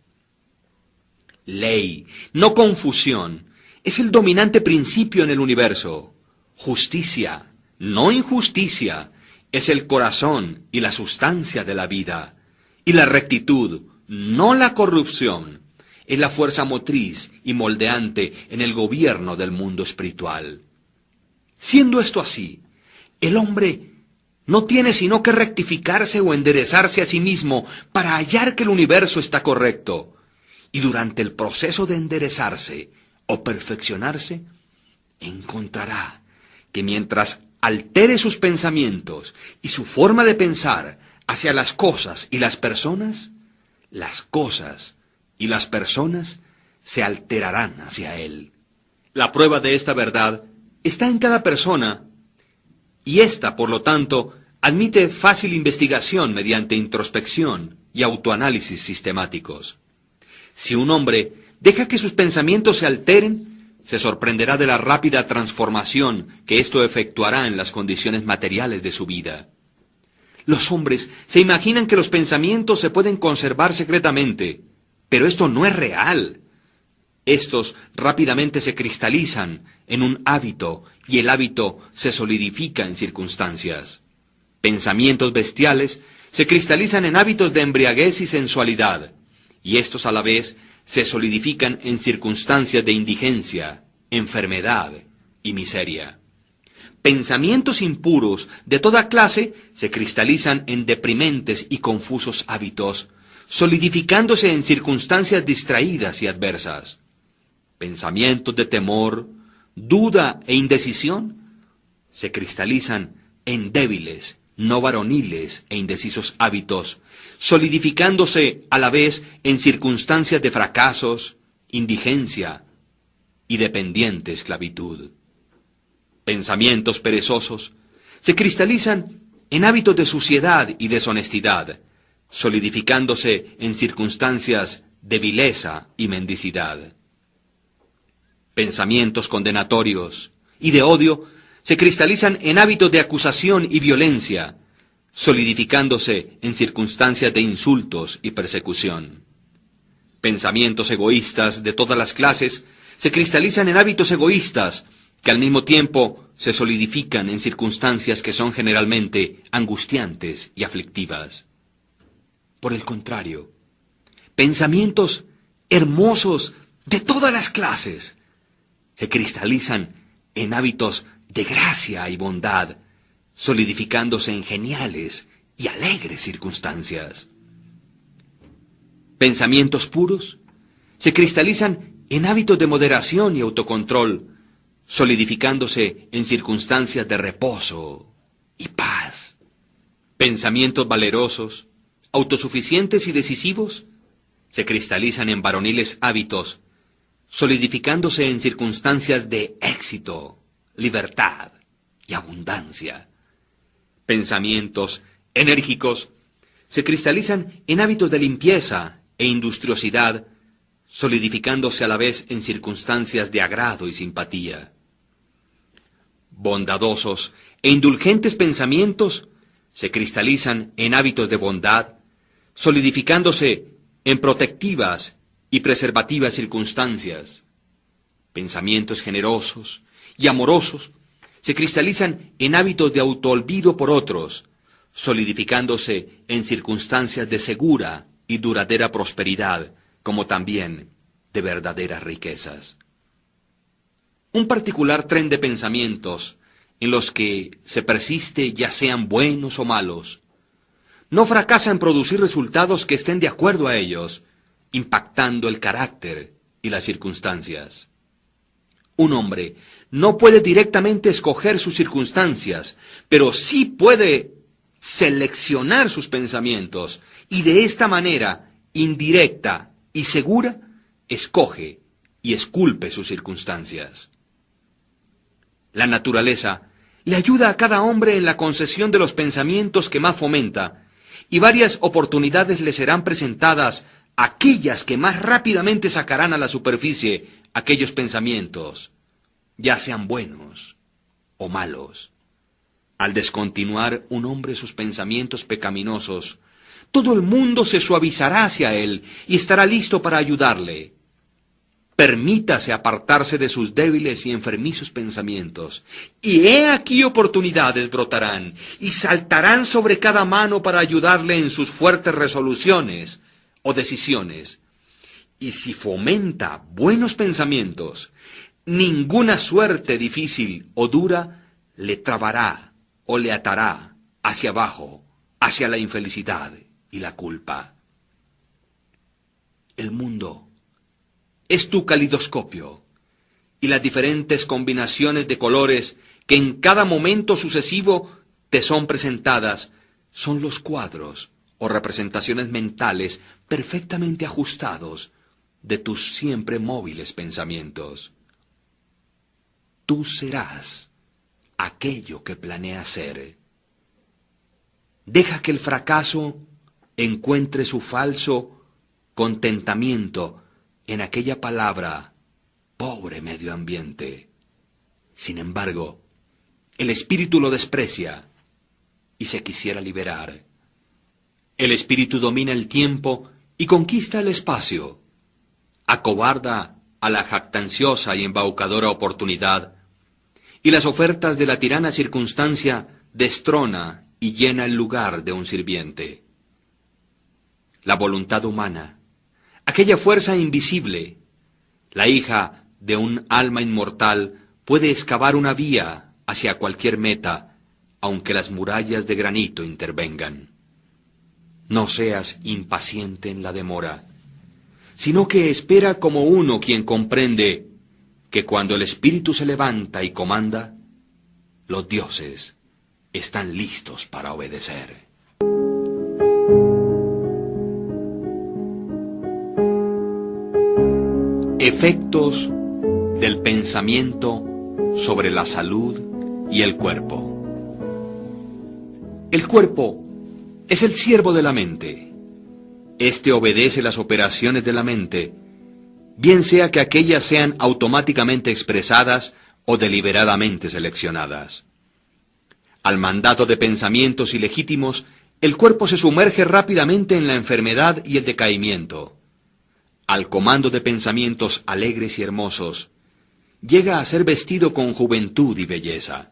Ley, no confusión, es el dominante principio en el universo. Justicia, no injusticia, es el corazón y la sustancia de la vida. Y la rectitud, no la corrupción, es la fuerza motriz y moldeante en el gobierno del mundo espiritual. Siendo esto así, el hombre no tiene sino que rectificarse o enderezarse a sí mismo para hallar que el universo está correcto. Y durante el proceso de enderezarse o perfeccionarse, encontrará que mientras altere sus pensamientos y su forma de pensar hacia las cosas y las personas se alterarán hacia él. La prueba de esta verdad está en cada persona, y ésta, por lo tanto, admite fácil investigación mediante introspección y autoanálisis sistemáticos. Si un hombre deja que sus pensamientos se alteren, se sorprenderá de la rápida transformación que esto efectuará en las condiciones materiales de su vida. Los hombres se imaginan que los pensamientos se pueden conservar secretamente, pero esto no es real. Estos rápidamente se cristalizan en un hábito y el hábito se solidifica en circunstancias. Pensamientos bestiales se cristalizan en hábitos de embriaguez y sensualidad, y estos a la vez se solidifican en circunstancias de indigencia, enfermedad y miseria. Pensamientos impuros de toda clase se cristalizan en deprimentes y confusos hábitos, solidificándose en circunstancias distraídas y adversas. Pensamientos de temor, duda e indecisión se cristalizan en débiles, no varoniles e indecisos hábitos, solidificándose a la vez en circunstancias de fracasos, indigencia y dependiente esclavitud. Pensamientos perezosos se cristalizan en hábitos de suciedad y deshonestidad, solidificándose en circunstancias de vileza y mendicidad. Pensamientos condenatorios y de odio se cristalizan en hábitos de acusación y violencia, solidificándose en circunstancias de insultos y persecución. Pensamientos egoístas de todas las clases se cristalizan en hábitos egoístas, que al mismo tiempo se solidifican en circunstancias que son generalmente angustiantes y aflictivas. Por el contrario, pensamientos hermosos de todas las clases se cristalizan en hábitos de gracia y bondad, solidificándose en geniales y alegres circunstancias. Pensamientos puros se cristalizan en hábitos de moderación y autocontrol, solidificándose en circunstancias de reposo y paz. Pensamientos valerosos, autosuficientes y decisivos se cristalizan en varoniles hábitos, solidificándose en circunstancias de éxito, libertad y abundancia. Pensamientos enérgicos se cristalizan en hábitos de limpieza e industriosidad, solidificándose a la vez en circunstancias de agrado y simpatía. Bondadosos e indulgentes pensamientos se cristalizan en hábitos de bondad, solidificándose en protectivas y preservativas circunstancias. Pensamientos generosos y amorosos se cristalizan en hábitos de autoolvido por otros, solidificándose en circunstancias de segura y duradera prosperidad, como también de verdaderas riquezas. Un particular tren de pensamientos en los que se persiste, ya sean buenos o malos, no fracasa en producir resultados que estén de acuerdo a ellos, impactando el carácter y las circunstancias. Un hombre no puede directamente escoger sus circunstancias, pero sí puede seleccionar sus pensamientos y de esta manera, indirecta y segura, escoge y esculpe sus circunstancias. La naturaleza le ayuda a cada hombre en la concesión de los pensamientos que más fomenta, y varias oportunidades le serán presentadas, aquellas que más rápidamente sacarán a la superficie aquellos pensamientos, ya sean buenos o malos. Al descontinuar un hombre sus pensamientos pecaminosos, todo el mundo se suavizará hacia él y estará listo para ayudarle. Permítase apartarse de sus débiles y enfermizos pensamientos, y he aquí oportunidades brotarán y saltarán sobre cada mano para ayudarle en sus fuertes resoluciones o decisiones. Y si fomenta buenos pensamientos, ninguna suerte difícil o dura le trabará o le atará hacia abajo, hacia la infelicidad y la culpa. El mundo es tu calidoscopio, y las diferentes combinaciones de colores que en cada momento sucesivo te son presentadas son los cuadros o representaciones mentales perfectamente ajustados de tus siempre móviles pensamientos. Tú serás aquello que planeas ser. Deja que el fracaso encuentre su falso contentamiento en aquella palabra, pobre medio ambiente. Sin embargo, el espíritu lo desprecia y se quisiera liberar. El espíritu domina el tiempo y conquista el espacio, acobarda a la jactanciosa y embaucadora oportunidad, y las ofertas de la tirana circunstancia destrona y llena el lugar de un sirviente. La voluntad humana, aquella fuerza invisible, la hija de un alma inmortal, puede excavar una vía hacia cualquier meta, aunque las murallas de granito intervengan. No seas impaciente en la demora, sino que espera como uno quien comprende que cuando el espíritu se levanta y comanda, los dioses están listos para obedecer. Efectos del pensamiento sobre la salud y el cuerpo. El cuerpo es el siervo de la mente. Este obedece las operaciones de la mente, bien sea que aquellas sean automáticamente expresadas o deliberadamente seleccionadas. Al mandato de pensamientos ilegítimos, el cuerpo se sumerge rápidamente en la enfermedad y el decaimiento. Al comando de pensamientos alegres y hermosos, llega a ser vestido con juventud y belleza.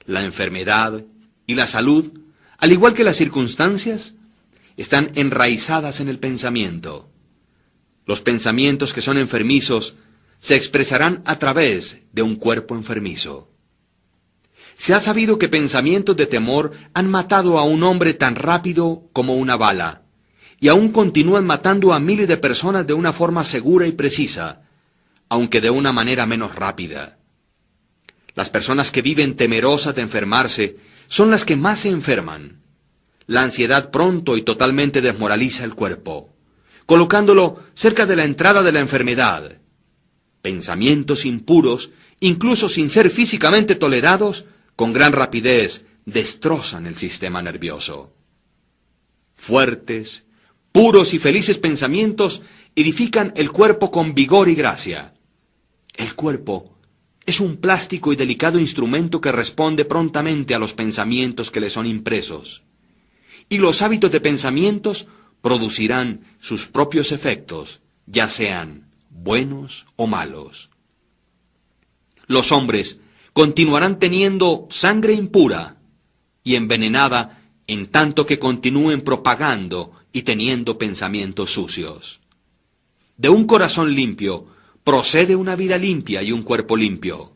La enfermedad y la salud, al igual que las circunstancias, están enraizadas en el pensamiento. Los pensamientos que son enfermizos se expresarán a través de un cuerpo enfermizo. Se ha sabido que pensamientos de temor han matado a un hombre tan rápido como una bala, y aún continúan matando a miles de personas de una forma segura y precisa, aunque de una manera menos rápida. Las personas que viven temerosas de enfermarse son las que más se enferman. La ansiedad pronto y totalmente desmoraliza el cuerpo, colocándolo cerca de la entrada de la enfermedad. Pensamientos impuros, incluso sin ser físicamente tolerados, con gran rapidez destrozan el sistema nervioso. Fuertes, puros y felices pensamientos edifican el cuerpo con vigor y gracia. El cuerpo es un plástico y delicado instrumento que responde prontamente a los pensamientos que le son impresos. Y los hábitos de pensamientos producirán sus propios efectos, ya sean buenos o malos. Los hombres continuarán teniendo sangre impura y envenenada en tanto que continúen propagando y teniendo pensamientos sucios. De un corazón limpio procede una vida limpia y un cuerpo limpio.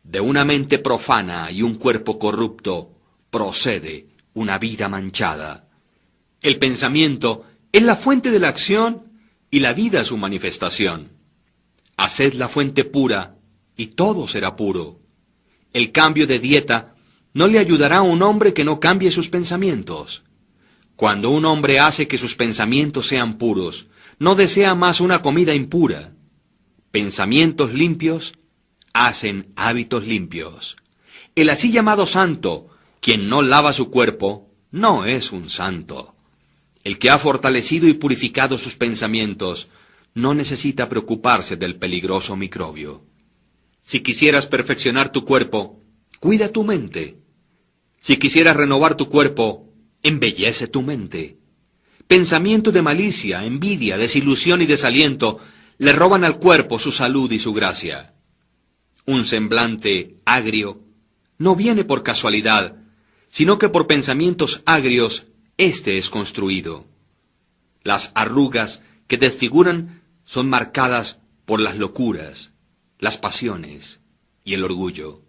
De una mente profana y un cuerpo corrupto procede una vida manchada. El pensamiento es la fuente de la acción y la vida su manifestación. Haced la fuente pura y todo será puro. El cambio de dieta no le ayudará a un hombre que no cambie sus pensamientos. Cuando un hombre hace que sus pensamientos sean puros, no desea más una comida impura. Pensamientos limpios hacen hábitos limpios. El así llamado santo, quien no lava su cuerpo, no es un santo. El que ha fortalecido y purificado sus pensamientos no necesita preocuparse del peligroso microbio. Si quisieras perfeccionar tu cuerpo, cuida tu mente. Si quisieras renovar tu cuerpo, embellece tu mente. Pensamientos de malicia, envidia, desilusión y desaliento le roban al cuerpo su salud y su gracia. Un semblante agrio no viene por casualidad, sino que por pensamientos agrios éste es construido. Las arrugas que desfiguran son marcadas por las locuras, las pasiones y el orgullo.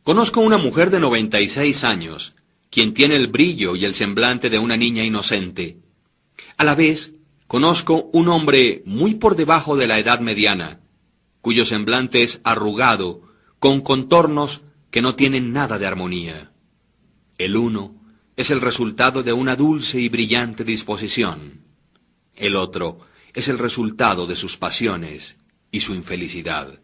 Conozco una mujer de 96 años, quien tiene el brillo y el semblante de una niña inocente. A la vez, conozco un hombre muy por debajo de la edad mediana, cuyo semblante es arrugado, con contornos que no tienen nada de armonía. El uno es el resultado de una dulce y brillante disposición. El otro es el resultado de sus pasiones y su infelicidad.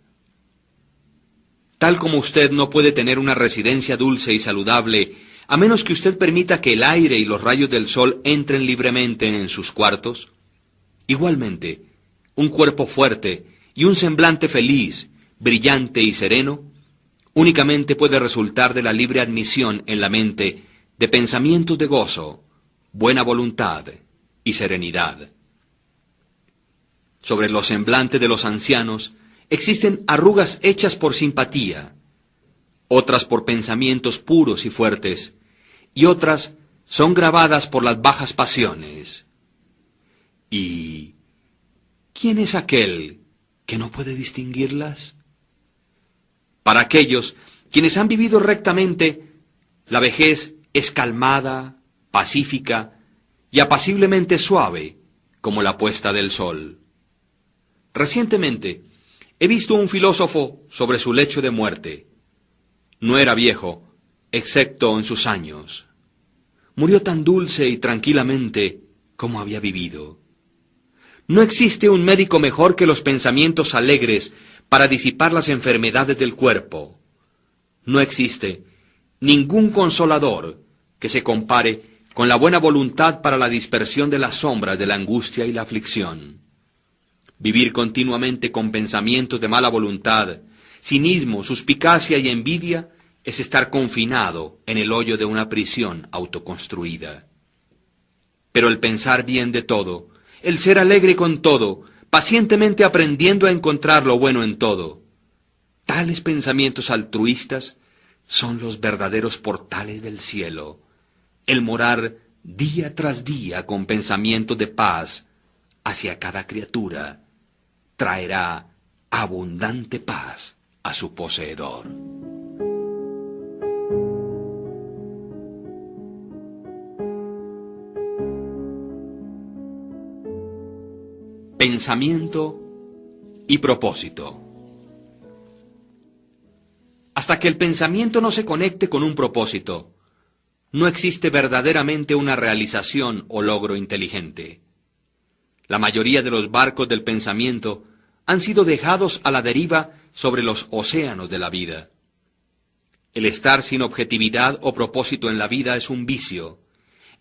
Tal como usted no puede tener una residencia dulce y saludable a menos que usted permita que el aire y los rayos del sol entren libremente en sus cuartos, igualmente, un cuerpo fuerte y un semblante feliz, brillante y sereno, únicamente puede resultar de la libre admisión en la mente de pensamientos de gozo, buena voluntad y serenidad. Sobre los semblantes de los ancianos existen arrugas hechas por simpatía, otras por pensamientos puros y fuertes, y otras son grabadas por las bajas pasiones. ¿Y quién es aquel que no puede distinguirlas? Para aquellos quienes han vivido rectamente, la vejez es calmada, pacífica y apaciblemente suave como la puesta del sol. Recientemente he visto un filósofo sobre su lecho de muerte. No era viejo, excepto en sus años. Murió tan dulce y tranquilamente como había vivido. No existe un médico mejor que los pensamientos alegres para disipar las enfermedades del cuerpo. No existe ningún consolador que se compare con la buena voluntad para la dispersión de las sombras de la angustia y la aflicción. Vivir continuamente con pensamientos de mala voluntad, cinismo, suspicacia y envidia es estar confinado en el hoyo de una prisión autoconstruida. Pero el pensar bien de todo, el ser alegre con todo, pacientemente aprendiendo a encontrar lo bueno en todo, tales pensamientos altruistas son los verdaderos portales del cielo. El morar día tras día con pensamientos de paz hacia cada criatura traerá abundante paz a su poseedor. pensamiento y propósito. Hasta que el pensamiento no se conecte con un propósito, no existe verdaderamente una realización o logro inteligente. La mayoría de los barcos del pensamiento han sido dejados a la deriva sobre los océanos de la vida. El estar sin objetividad o propósito en la vida es un vicio,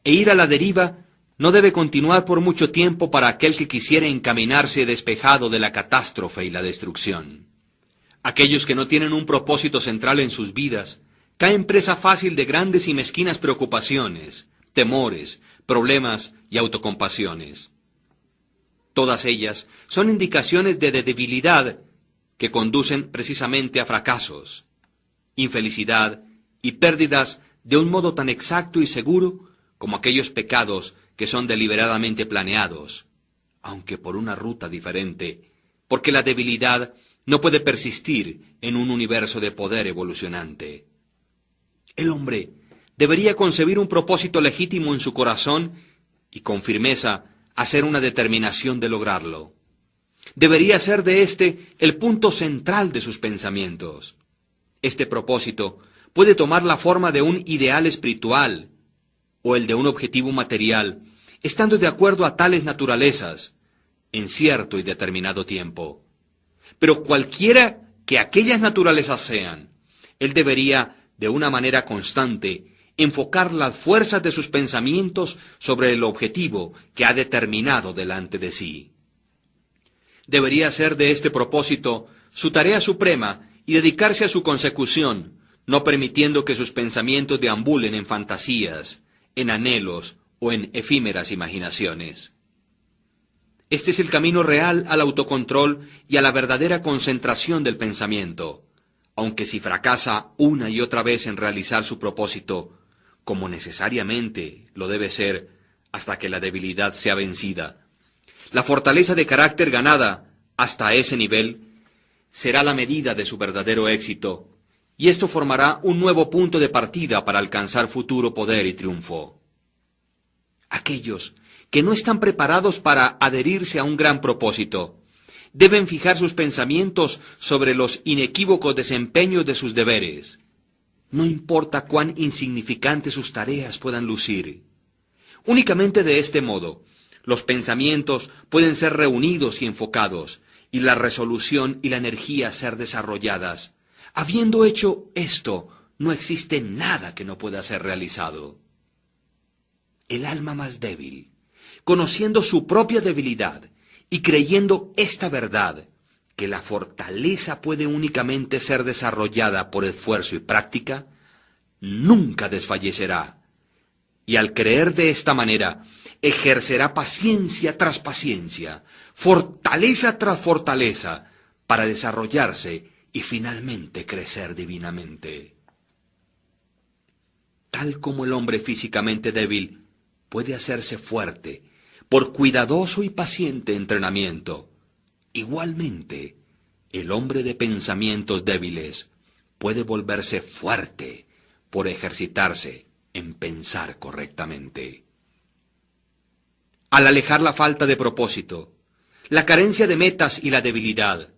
e ir a la deriva no debe continuar por mucho tiempo para aquel que quisiera encaminarse despejado de la catástrofe y la destrucción. Aquellos que no tienen un propósito central en sus vidas caen presa fácil de grandes y mezquinas preocupaciones, temores, problemas y autocompasiones. Todas ellas son indicaciones de debilidad que conducen precisamente a fracasos, infelicidad y pérdidas de un modo tan exacto y seguro como aquellos pecados que son deliberadamente planeados, aunque por una ruta diferente, porque la debilidad no puede persistir en un universo de poder evolucionante. El hombre debería concebir un propósito legítimo en su corazón y con firmeza hacer una determinación de lograrlo. Debería ser de éste el punto central de sus pensamientos. Este propósito puede tomar la forma de un ideal espiritual o el de un objetivo material, estando de acuerdo a tales naturalezas, en cierto y determinado tiempo. Pero cualquiera que aquellas naturalezas sean, él debería, de una manera constante, enfocar las fuerzas de sus pensamientos sobre el objetivo que ha determinado delante de sí. Debería ser de este propósito su tarea suprema y dedicarse a su consecución, no permitiendo que sus pensamientos deambulen en fantasías, en anhelos o en efímeras imaginaciones. Este es el camino real al autocontrol y a la verdadera concentración del pensamiento, aunque si fracasa una y otra vez en realizar su propósito, como necesariamente lo debe ser hasta que la debilidad sea vencida, la fortaleza de carácter ganada hasta ese nivel será la medida de su verdadero éxito, y esto formará un nuevo punto de partida para alcanzar futuro poder y triunfo. Aquellos que no están preparados para adherirse a un gran propósito deben fijar sus pensamientos sobre los inequívocos desempeños de sus deberes. No importa cuán insignificantes sus tareas puedan lucir. Únicamente de este modo, los pensamientos pueden ser reunidos y enfocados, y la resolución y la energía ser desarrolladas. Habiendo hecho esto, no existe nada que no pueda ser realizado. El alma más débil, conociendo su propia debilidad y creyendo esta verdad, que la fortaleza puede únicamente ser desarrollada por esfuerzo y práctica, nunca desfallecerá. Y al creer de esta manera, ejercerá paciencia tras paciencia, fortaleza tras fortaleza, para desarrollarse y finalmente crecer divinamente. Tal como el hombre físicamente débil puede hacerse fuerte por cuidadoso y paciente entrenamiento, igualmente el hombre de pensamientos débiles puede volverse fuerte por ejercitarse en pensar correctamente. Al alejar la falta de propósito, la carencia de metas y la debilidad,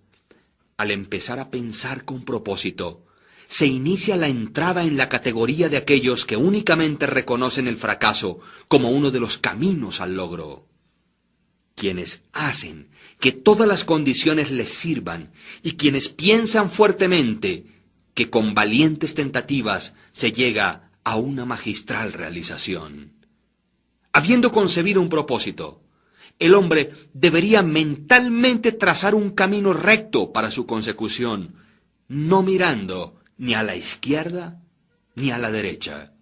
al empezar a pensar con propósito, se inicia la entrada en la categoría de aquellos que únicamente reconocen el fracaso como uno de los caminos al logro. Quienes hacen que todas las condiciones les sirvan y quienes piensan fuertemente que con valientes tentativas se llega a una magistral realización. Habiendo concebido un propósito, el hombre debería mentalmente trazar un camino recto para su consecución, no mirando ni a la izquierda ni a la derecha.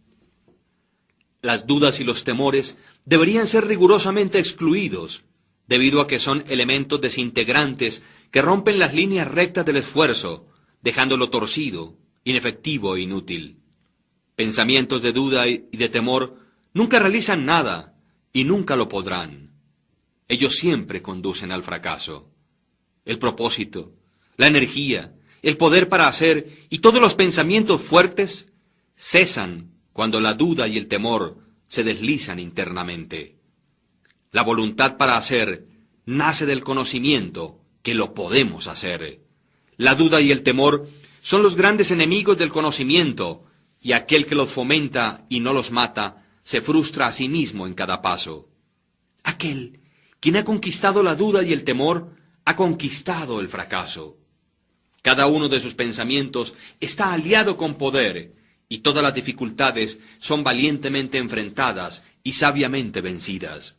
Las dudas y los temores deberían ser rigurosamente excluidos, debido a que son elementos desintegrantes que rompen las líneas rectas del esfuerzo, dejándolo torcido, inefectivo e inútil. Pensamientos de duda y de temor nunca realizan nada y nunca lo podrán. Ellos siempre conducen al fracaso. El propósito, la energía, el poder para hacer y todos los pensamientos fuertes cesan cuando la duda y el temor se deslizan internamente. La voluntad para hacer nace del conocimiento, que lo podemos hacer. La duda y el temor son los grandes enemigos del conocimiento, y aquel que los fomenta y no los mata, se frustra a sí mismo en cada paso. Aquel quien ha conquistado la duda y el temor, ha conquistado el fracaso. Cada uno de sus pensamientos está aliado con poder, y todas las dificultades son valientemente enfrentadas y sabiamente vencidas.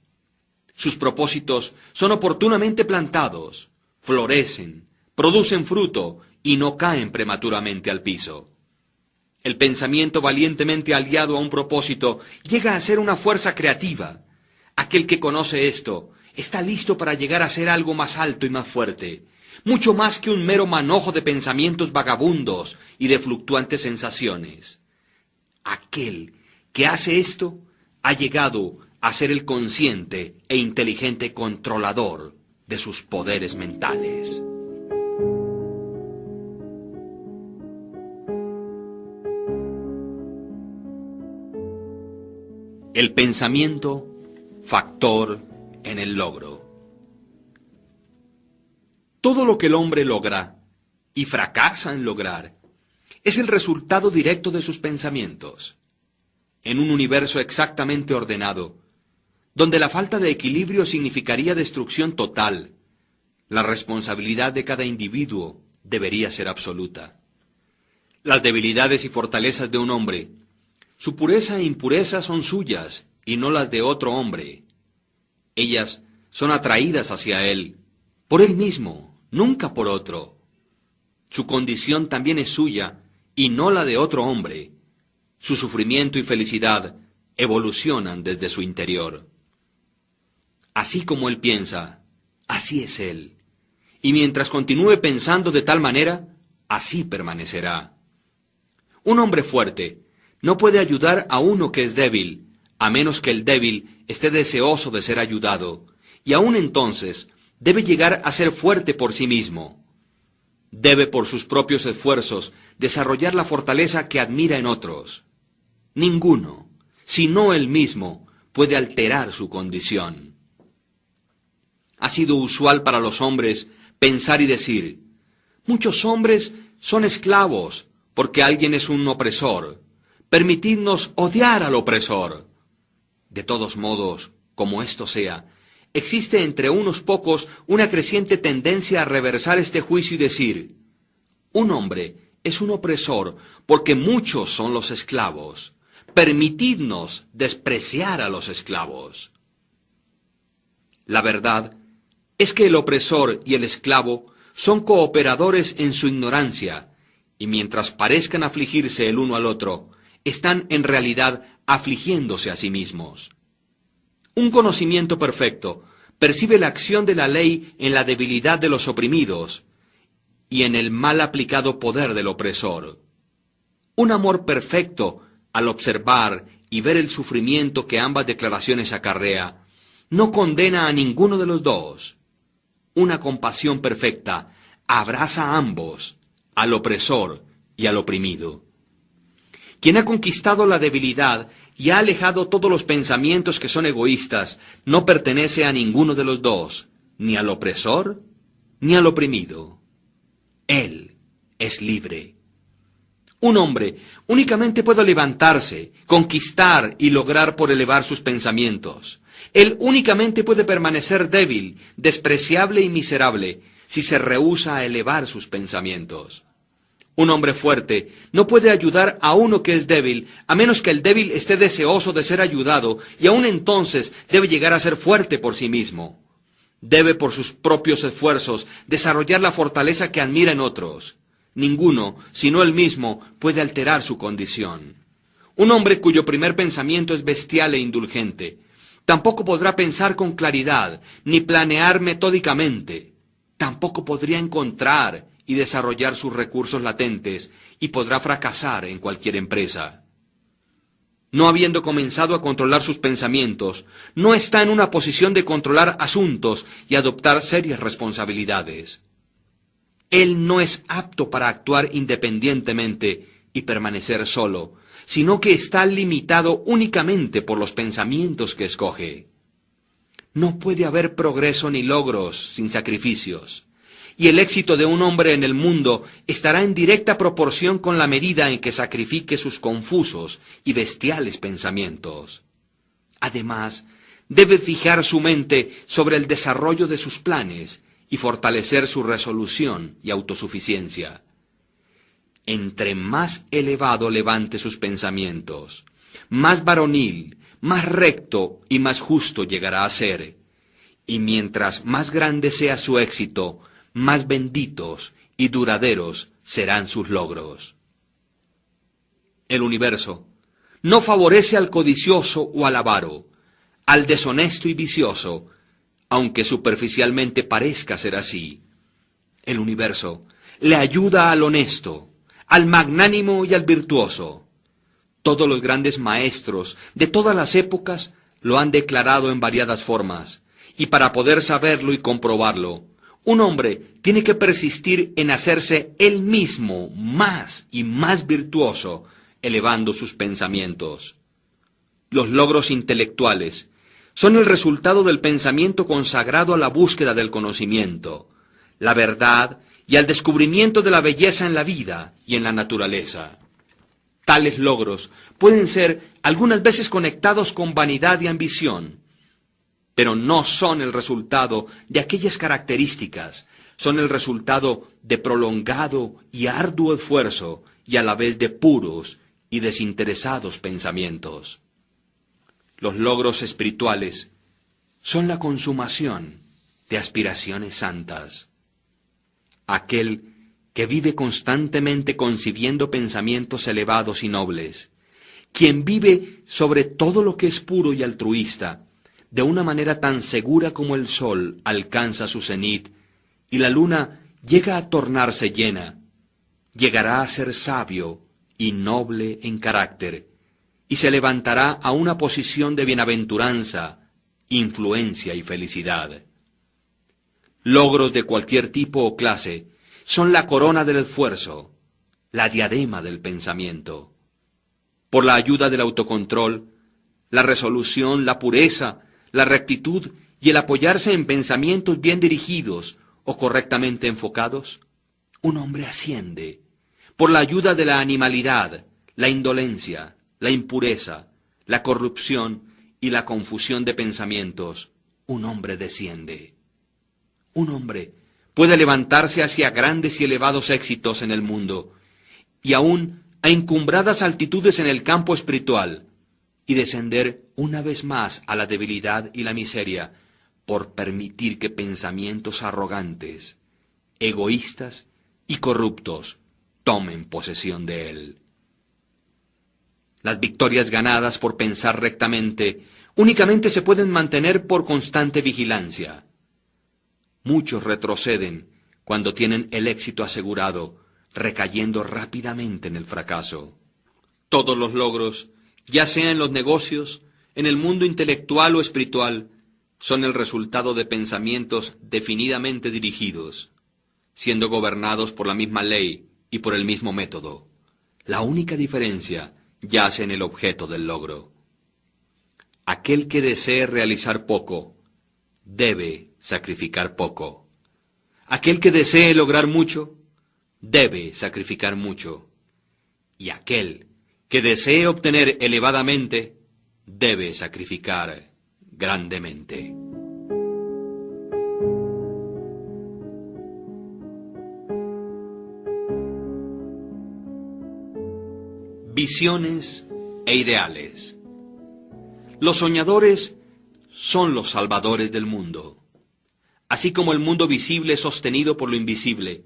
Sus propósitos son oportunamente plantados, florecen, producen fruto y no caen prematuramente al piso. El pensamiento valientemente aliado a un propósito llega a ser una fuerza creativa. Aquel que conoce esto está listo para llegar a ser algo más alto y más fuerte, mucho más que un mero manojo de pensamientos vagabundos y de fluctuantes sensaciones. Aquel que hace esto ha llegado a ser el consciente e inteligente controlador de sus poderes mentales. El pensamiento, factor en el logro. Todo lo que el hombre logra y fracasa en lograr es el resultado directo de sus pensamientos. En un universo exactamente ordenado, donde la falta de equilibrio significaría destrucción total, la responsabilidad de cada individuo debería ser absoluta. Las debilidades y fortalezas de un hombre, su pureza e impureza son suyas y no las de otro hombre. Ellas son atraídas hacia él, por él mismo, nunca por otro. Su condición también es suya y no la de otro hombre. Su sufrimiento y felicidad evolucionan desde su interior. Así como él piensa, así es él. Y mientras continúe pensando de tal manera, así permanecerá. Un hombre fuerte no puede ayudar a uno que es débil, a menos que el débil esté deseoso de ser ayudado, y aún entonces debe llegar a ser fuerte por sí mismo. Debe por sus propios esfuerzos desarrollar la fortaleza que admira en otros. Ninguno, sino él mismo, puede alterar su condición. Ha sido usual para los hombres pensar y decir, muchos hombres son esclavos porque alguien es un opresor. Permitidnos odiar al opresor. De todos modos, como esto sea, existe entre unos pocos una creciente tendencia a reversar este juicio y decir, un hombre es un opresor porque muchos son los esclavos. Permitidnos despreciar a los esclavos. La verdad es que el opresor y el esclavo son cooperadores en su ignorancia, y mientras parezcan afligirse el uno al otro, están en realidad afligiéndose a sí mismos. Un conocimiento perfecto percibe la acción de la ley en la debilidad de los oprimidos y en el mal aplicado poder del opresor. Un amor perfecto, al observar y ver el sufrimiento que ambas declaraciones acarrea, no condena a ninguno de los dos. Una compasión perfecta abraza a ambos, al opresor y al oprimido. Quien ha conquistado la debilidad y ha alejado todos los pensamientos que son egoístas, no pertenece a ninguno de los dos, ni al opresor ni al oprimido. Él es libre. Un hombre únicamente puede levantarse, conquistar y lograr por elevar sus pensamientos. Él únicamente puede permanecer débil, despreciable y miserable si se rehúsa a elevar sus pensamientos. Un hombre fuerte no puede ayudar a uno que es débil, a menos que el débil esté deseoso de ser ayudado, y aún entonces debe llegar a ser fuerte por sí mismo. Debe por sus propios esfuerzos desarrollar la fortaleza que admira en otros. Ninguno, sino él mismo, puede alterar su condición. Un hombre cuyo primer pensamiento es bestial e indulgente, tampoco podrá pensar con claridad, ni planear metódicamente. Tampoco podría encontrar y desarrollar sus recursos latentes, y podrá fracasar en cualquier empresa. No habiendo comenzado a controlar sus pensamientos, no está en una posición de controlar asuntos y adoptar serias responsabilidades. Él no es apto para actuar independientemente y permanecer solo, sino que está limitado únicamente por los pensamientos que escoge. No puede haber progreso ni logros sin sacrificios. Y el éxito de un hombre en el mundo estará en directa proporción con la medida en que sacrifique sus confusos y bestiales pensamientos. Además, debe fijar su mente sobre el desarrollo de sus planes y fortalecer su resolución y autosuficiencia. Entre más elevado levante sus pensamientos, más varonil, más recto y más justo llegará a ser, y mientras más grande sea su éxito, más benditos y duraderos serán sus logros. El universo no favorece al codicioso o al avaro, al deshonesto y vicioso, aunque superficialmente parezca ser así. El universo le ayuda al honesto, al magnánimo y al virtuoso. Todos los grandes maestros de todas las épocas lo han declarado en variadas formas, y para poder saberlo y comprobarlo, un hombre tiene que persistir en hacerse él mismo más y más virtuoso, elevando sus pensamientos. Los logros intelectuales son el resultado del pensamiento consagrado a la búsqueda del conocimiento, la verdad y al descubrimiento de la belleza en la vida y en la naturaleza. Tales logros pueden ser algunas veces conectados con vanidad y ambición, pero no son el resultado de aquellas características, son el resultado de prolongado y arduo esfuerzo y a la vez de puros y desinteresados pensamientos. Los logros espirituales son la consumación de aspiraciones santas. Aquel que vive constantemente concibiendo pensamientos elevados y nobles, quien vive sobre todo lo que es puro y altruista, de una manera tan segura como el sol alcanza su cenit y la luna llega a tornarse llena, llegará a ser sabio y noble en carácter, y se levantará a una posición de bienaventuranza, influencia y felicidad. Logros de cualquier tipo o clase son la corona del esfuerzo, la diadema del pensamiento. Por la ayuda del autocontrol, la resolución, la pureza, la rectitud y el apoyarse en pensamientos bien dirigidos o correctamente enfocados, un hombre asciende. Por la ayuda de la animalidad, la indolencia, la impureza, la corrupción y la confusión de pensamientos, un hombre desciende. Un hombre puede levantarse hacia grandes y elevados éxitos en el mundo, y aún a encumbradas altitudes en el campo espiritual, y descender una vez más a la debilidad y la miseria, por permitir que pensamientos arrogantes, egoístas y corruptos tomen posesión de él. Las victorias ganadas por pensar rectamente únicamente se pueden mantener por constante vigilancia. Muchos retroceden cuando tienen el éxito asegurado, recayendo rápidamente en el fracaso. Todos los logros, ya sea en los negocios, en el mundo intelectual o espiritual, son el resultado de pensamientos definidamente dirigidos, siendo gobernados por la misma ley y por el mismo método. La única diferencia yace en el objeto del logro. Aquel que desee realizar poco, debe sacrificar poco. Aquel que desee lograr mucho, debe sacrificar mucho. Y aquel que desee obtener elevadamente, debe sacrificar grandemente. Visiones e ideales. Los soñadores son los salvadores del mundo. Así como el mundo visible es sostenido por lo invisible,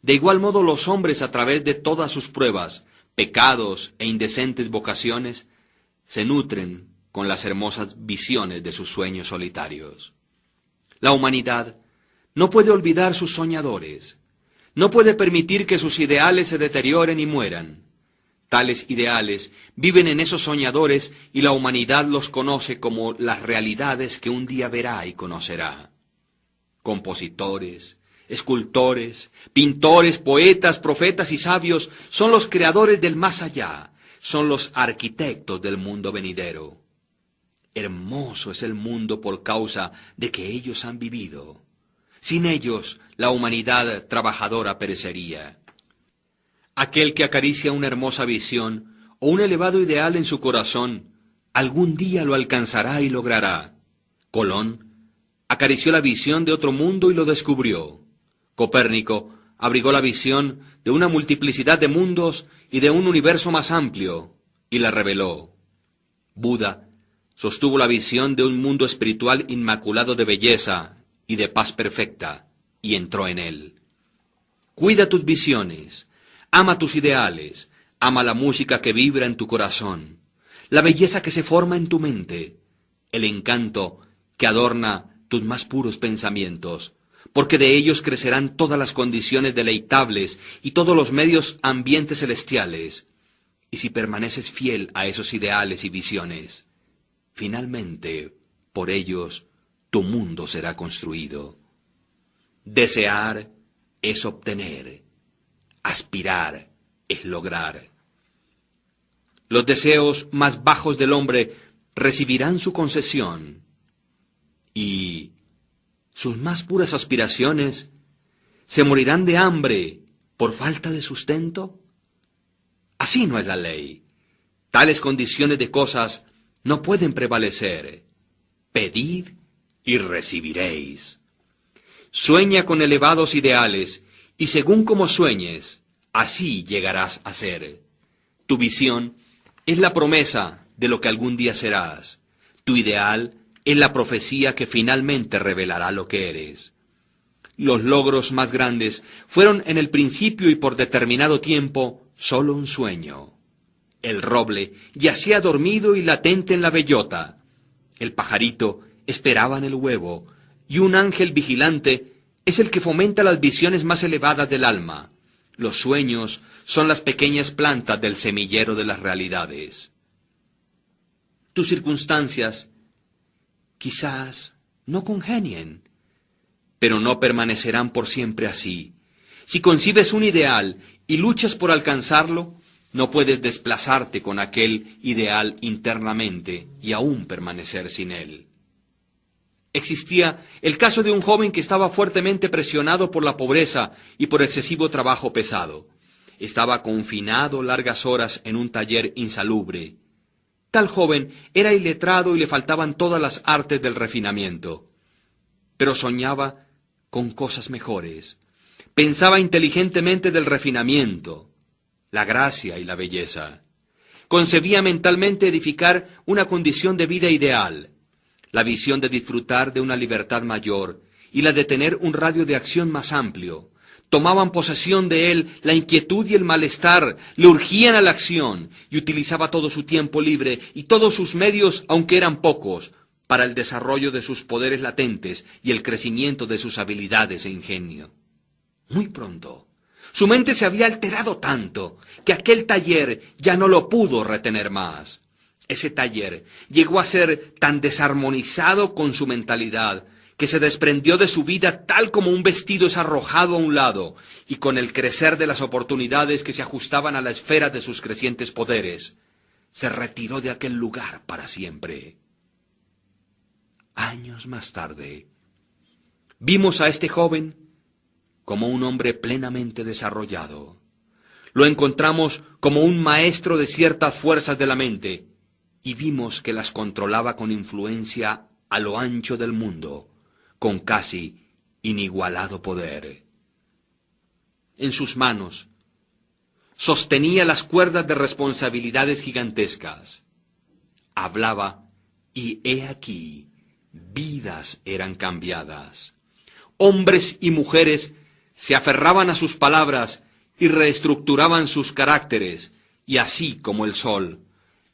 de igual modo los hombres a través de todas sus pruebas, pecados e indecentes vocaciones, se nutren con las hermosas visiones de sus sueños solitarios. La humanidad no puede olvidar sus soñadores, no puede permitir que sus ideales se deterioren y mueran. Tales ideales viven en esos soñadores y la humanidad los conoce como las realidades que un día verá y conocerá. Compositores, escultores, pintores, poetas, profetas y sabios son los creadores del más allá, son los arquitectos del mundo venidero. Hermoso es el mundo por causa de que ellos han vivido. Sin ellos, la humanidad trabajadora perecería. Aquel que acaricia una hermosa visión o un elevado ideal en su corazón, algún día lo alcanzará y logrará. Colón acarició la visión de otro mundo y lo descubrió. Copérnico abrigó la visión de una multiplicidad de mundos y de un universo más amplio, y la reveló. Buda sostuvo la visión de un mundo espiritual inmaculado de belleza y de paz perfecta, y entró en él. Cuida tus visiones, ama tus ideales, ama la música que vibra en tu corazón, la belleza que se forma en tu mente, el encanto que adorna tus más puros pensamientos, porque de ellos crecerán todas las condiciones deleitables y todos los medios ambientes celestiales. Y si permaneces fiel a esos ideales y visiones, finalmente, por ellos, tu mundo será construido. Desear es obtener, aspirar es lograr. Los deseos más bajos del hombre recibirán su concesión, y sus más puras aspiraciones se morirán de hambre por falta de sustento. Así no es la ley. Tales condiciones de cosas no pueden prevalecer. Pedid y recibiréis. Sueña con elevados ideales, y según como sueñes, así llegarás a ser. Tu visión es la promesa de lo que algún día serás. Tu ideal es la profecía que finalmente revelará lo que eres. Los logros más grandes fueron en el principio y por determinado tiempo solo un sueño. El roble yacía dormido y latente en la bellota. El pajarito esperaba en el huevo, y un ángel vigilante es el que fomenta las visiones más elevadas del alma. Los sueños son las pequeñas plantas del semillero de las realidades. Tus circunstancias quizás no congenien, pero no permanecerán por siempre así. Si concibes un ideal y luchas por alcanzarlo, no puedes desplazarte con aquel ideal internamente y aún permanecer sin él. Existía el caso de un joven que estaba fuertemente presionado por la pobreza y por excesivo trabajo pesado. Estaba confinado largas horas en un taller insalubre. Tal joven era iletrado y le faltaban todas las artes del refinamiento. Pero soñaba con cosas mejores. Pensaba inteligentemente del refinamiento, la gracia y la belleza. Concebía mentalmente edificar una condición de vida ideal, la visión de disfrutar de una libertad mayor y la de tener un radio de acción más amplio. Tomaban posesión de él la inquietud y el malestar, le urgían a la acción, y utilizaba todo su tiempo libre y todos sus medios, aunque eran pocos, para el desarrollo de sus poderes latentes y el crecimiento de sus habilidades e ingenio. Muy pronto, su mente se había alterado tanto que aquel taller ya no lo pudo retener más. Ese taller llegó a ser tan desarmonizado con su mentalidad que se desprendió de su vida tal como un vestido es arrojado a un lado, y con el crecer de las oportunidades que se ajustaban a la esfera de sus crecientes poderes, se retiró de aquel lugar para siempre. Años más tarde, vimos a este joven como un hombre plenamente desarrollado. Lo encontramos como un maestro de ciertas fuerzas de la mente, y vimos que las controlaba con influencia a lo ancho del mundo, con casi inigualado poder. En sus manos sostenía las cuerdas de responsabilidades gigantescas. Hablaba, y he aquí, vidas eran cambiadas. Hombres y mujeres se aferraban a sus palabras y reestructuraban sus caracteres, y así como el sol,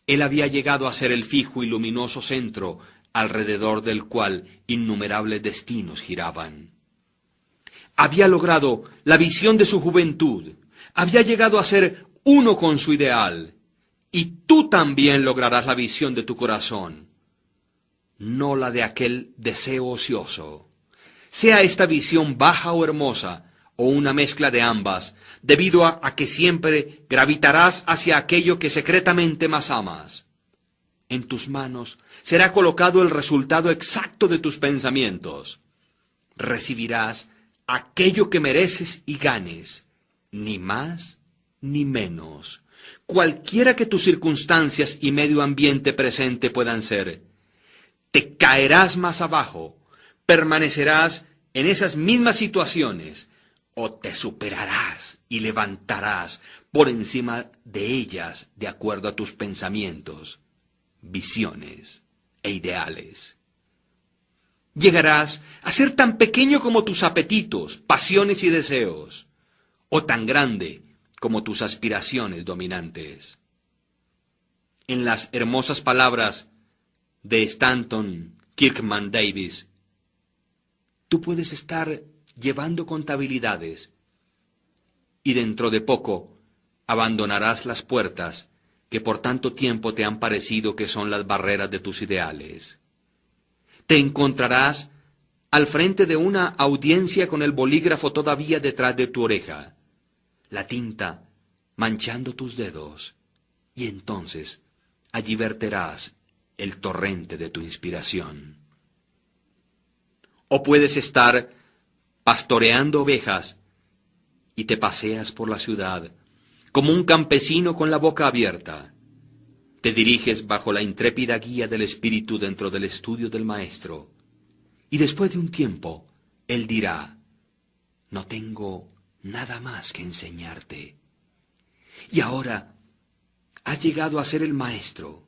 él había llegado a ser el fijo y luminoso centro alrededor del cual innumerables destinos giraban. Había logrado la visión de su juventud, había llegado a ser uno con su ideal, y tú también lograrás la visión de tu corazón, no la de aquel deseo ocioso. Sea esta visión baja o hermosa, o una mezcla de ambas, debido a que siempre gravitarás hacia aquello que secretamente más amas. en tus manos será colocado el resultado exacto de tus pensamientos. Recibirás aquello que mereces y ganes, ni más ni menos, cualquiera que tus circunstancias y medio ambiente presente puedan ser. Te caerás más abajo, permanecerás en esas mismas situaciones, o te superarás y levantarás por encima de ellas de acuerdo a tus pensamientos, visiones e ideales. Llegarás a ser tan pequeño como tus apetitos, pasiones y deseos, o tan grande como tus aspiraciones dominantes. En las hermosas palabras de Stanton Kirkman Davis, tú puedes estar llevando contabilidades y dentro de poco abandonarás las puertas que por tanto tiempo te han parecido que son las barreras de tus ideales. Te encontrarás al frente de una audiencia con el bolígrafo todavía detrás de tu oreja, la tinta manchando tus dedos, y entonces allí verterás el torrente de tu inspiración. O puedes estar pastoreando ovejas y te paseas por la ciudad como un campesino con la boca abierta. Te diriges bajo la intrépida guía del Espíritu dentro del estudio del Maestro, y después de un tiempo, Él dirá, no tengo nada más que enseñarte. Y ahora has llegado a ser el Maestro,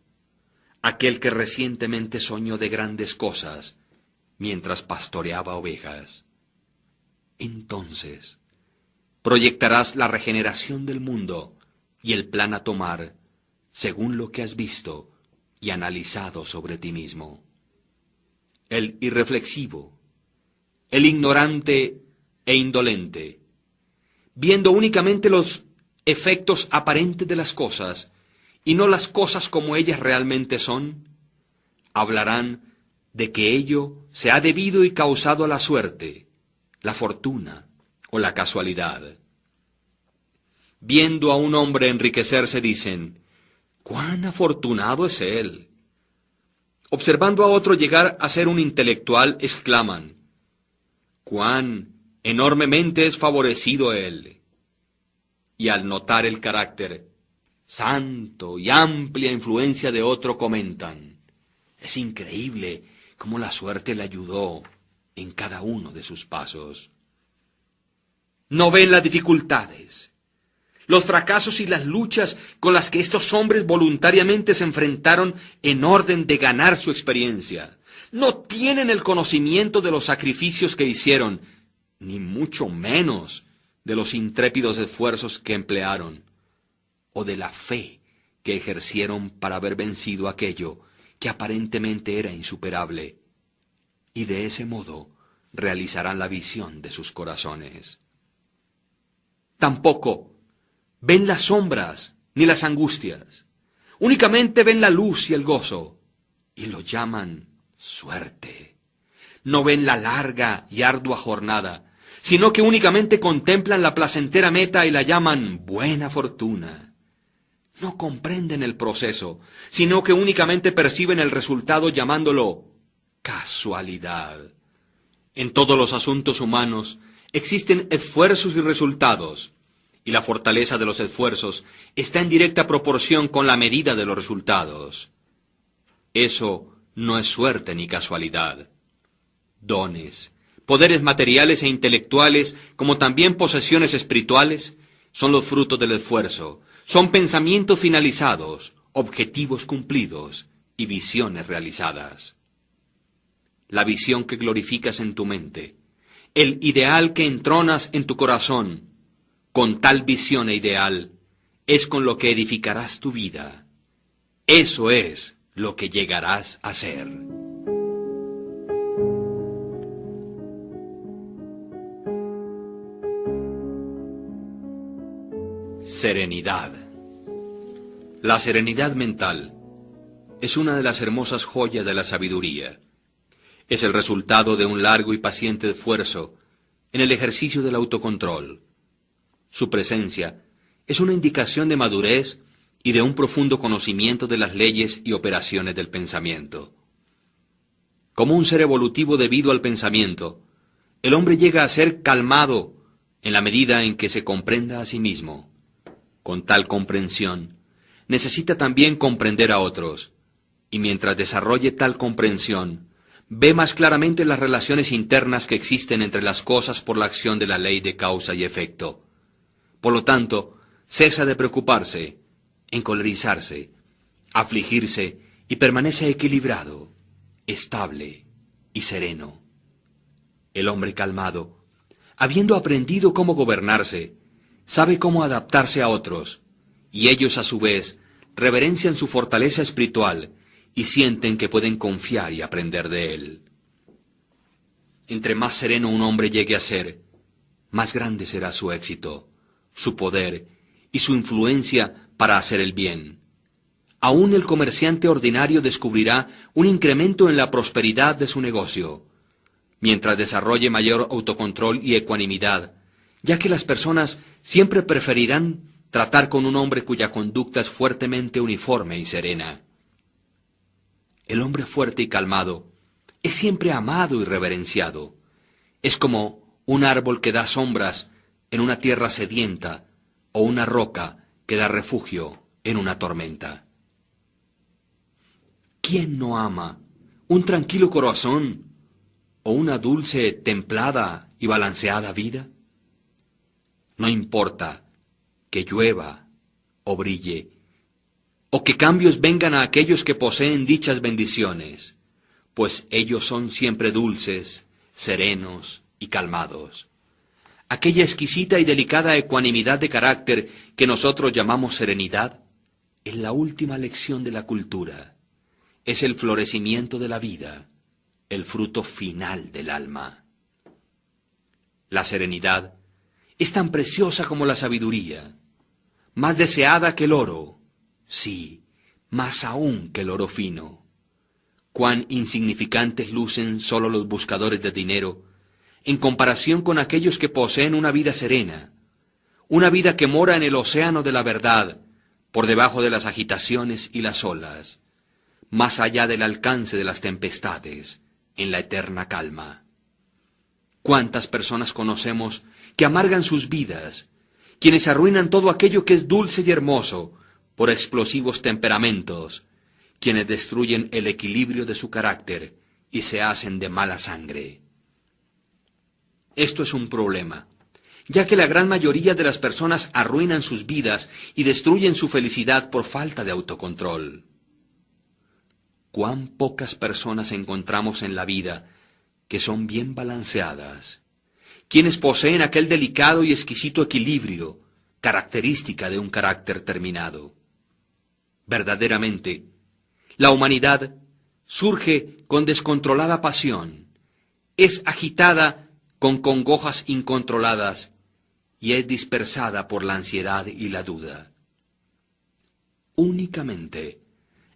aquel que recientemente soñó de grandes cosas mientras pastoreaba ovejas. Entonces proyectarás la regeneración del mundo y el plan a tomar según lo que has visto y analizado sobre ti mismo. El irreflexivo, el ignorante e indolente, viendo únicamente los efectos aparentes de las cosas y no las cosas como ellas realmente son, hablarán de que ello se ha debido y causado a la suerte, la fortuna o la casualidad. Viendo a un hombre enriquecerse dicen, ¡cuán afortunado es él! Observando a otro llegar a ser un intelectual, exclaman, ¡cuán enormemente es favorecido él! Y al notar el carácter santo y amplia influencia de otro comentan, es increíble cómo la suerte le ayudó en cada uno de sus pasos. No ven las dificultades, los fracasos y las luchas con las que estos hombres voluntariamente se enfrentaron en orden de ganar su experiencia. No tienen el conocimiento de los sacrificios que hicieron, ni mucho menos de los intrépidos esfuerzos que emplearon, o de la fe que ejercieron para haber vencido aquello que aparentemente era insuperable, y de ese modo realizarán la visión de sus corazones. Tampoco ven las sombras ni las angustias, únicamente ven la luz y el gozo, y lo llaman suerte. No ven la larga y ardua jornada, sino que únicamente contemplan la placentera meta y la llaman buena fortuna. No comprenden el proceso, sino que únicamente perciben el resultado llamándolo casualidad. En todos los asuntos humanos existen esfuerzos y resultados, y la fortaleza de los esfuerzos está en directa proporción con la medida de los resultados. Eso no es suerte ni casualidad. Dones, poderes materiales e intelectuales, como también posesiones espirituales, son los frutos del esfuerzo, son pensamientos finalizados, objetivos cumplidos y visiones realizadas. La visión que glorificas en tu mente, el ideal que entronas en tu corazón, con tal visión e ideal, es con lo que edificarás tu vida. Eso es lo que llegarás a ser. Serenidad. La serenidad mental es una de las hermosas joyas de la sabiduría. Es el resultado de un largo y paciente esfuerzo en el ejercicio del autocontrol. Su presencia es una indicación de madurez y de un profundo conocimiento de las leyes y operaciones del pensamiento. Como un ser evolutivo debido al pensamiento, el hombre llega a ser calmado en la medida en que se comprenda a sí mismo. Con tal comprensión, necesita también comprender a otros, y mientras desarrolle tal comprensión, ve más claramente las relaciones internas que existen entre las cosas por la acción de la ley de causa y efecto. Por lo tanto, cesa de preocuparse, encolerizarse, afligirse y permanece equilibrado, estable y sereno. El hombre calmado, habiendo aprendido cómo gobernarse, sabe cómo adaptarse a otros, y ellos a su vez reverencian su fortaleza espiritual y sienten que pueden confiar y aprender de él. Entre más sereno un hombre llegue a ser, más grande será su éxito, su poder y su influencia para hacer el bien. Aún el comerciante ordinario descubrirá un incremento en la prosperidad de su negocio, mientras desarrolle mayor autocontrol y ecuanimidad, ya que las personas siempre preferirán tratar con un hombre cuya conducta es fuertemente uniforme y serena. El hombre fuerte y calmado es siempre amado y reverenciado. Es como un árbol que da sombras en una tierra sedienta o una roca que da refugio en una tormenta. ¿Quién no ama un tranquilo corazón o una dulce, templada y balanceada vida? No importa que llueva o brille, o que cambios vengan a aquellos que poseen dichas bendiciones, pues ellos son siempre dulces, serenos y calmados. Aquella exquisita y delicada ecuanimidad de carácter que nosotros llamamos serenidad es la última lección de la cultura, es el florecimiento de la vida, el fruto final del alma. La serenidad es tan preciosa como la sabiduría, más deseada que el oro, sí, más aún que el oro fino. Cuán insignificantes lucen sólo los buscadores de dinero en comparación con aquellos que poseen una vida serena, una vida que mora en el océano de la verdad, por debajo de las agitaciones y las olas, más allá del alcance de las tempestades, en la eterna calma. ¿Cuántas personas conocemos que amargan sus vidas, quienes arruinan todo aquello que es dulce y hermoso por explosivos temperamentos, quienes destruyen el equilibrio de su carácter y se hacen de mala sangre? Esto es un problema, ya que la gran mayoría de las personas arruinan sus vidas y destruyen su felicidad por falta de autocontrol. Cuán pocas personas encontramos en la vida que son bien balanceadas, quienes poseen aquel delicado y exquisito equilibrio, característica de un carácter terminado. Verdaderamente, la humanidad surge con descontrolada pasión, es agitada con congojas incontroladas y es dispersada por la ansiedad y la duda. Únicamente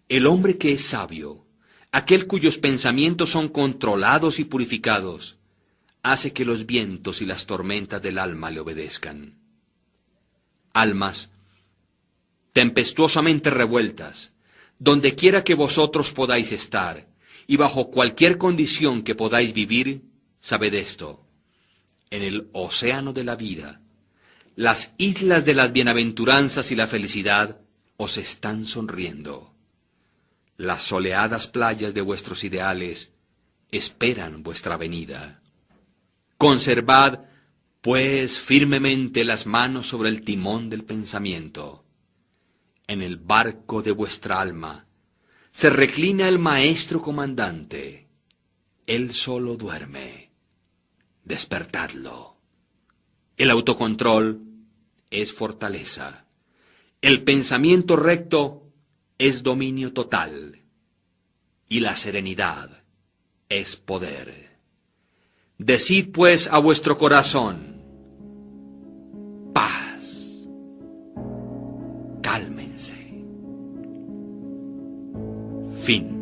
el hombre que es sabio, aquel cuyos pensamientos son controlados y purificados, hace que los vientos y las tormentas del alma le obedezcan. Almas tempestuosamente revueltas, donde quiera que vosotros podáis estar, y bajo cualquier condición que podáis vivir, sabed esto: en el océano de la vida, las islas de las bienaventuranzas y la felicidad os están sonriendo. Las soleadas playas de vuestros ideales esperan vuestra venida. Conservad, pues, firmemente las manos sobre el timón del pensamiento. En el barco de vuestra alma se reclina el maestro comandante. Él solo duerme. Despertadlo. El autocontrol es fortaleza. El pensamiento recto es dominio total. Y la serenidad es poder. Decid pues a vuestro corazón: paz. Cálmense. Fin.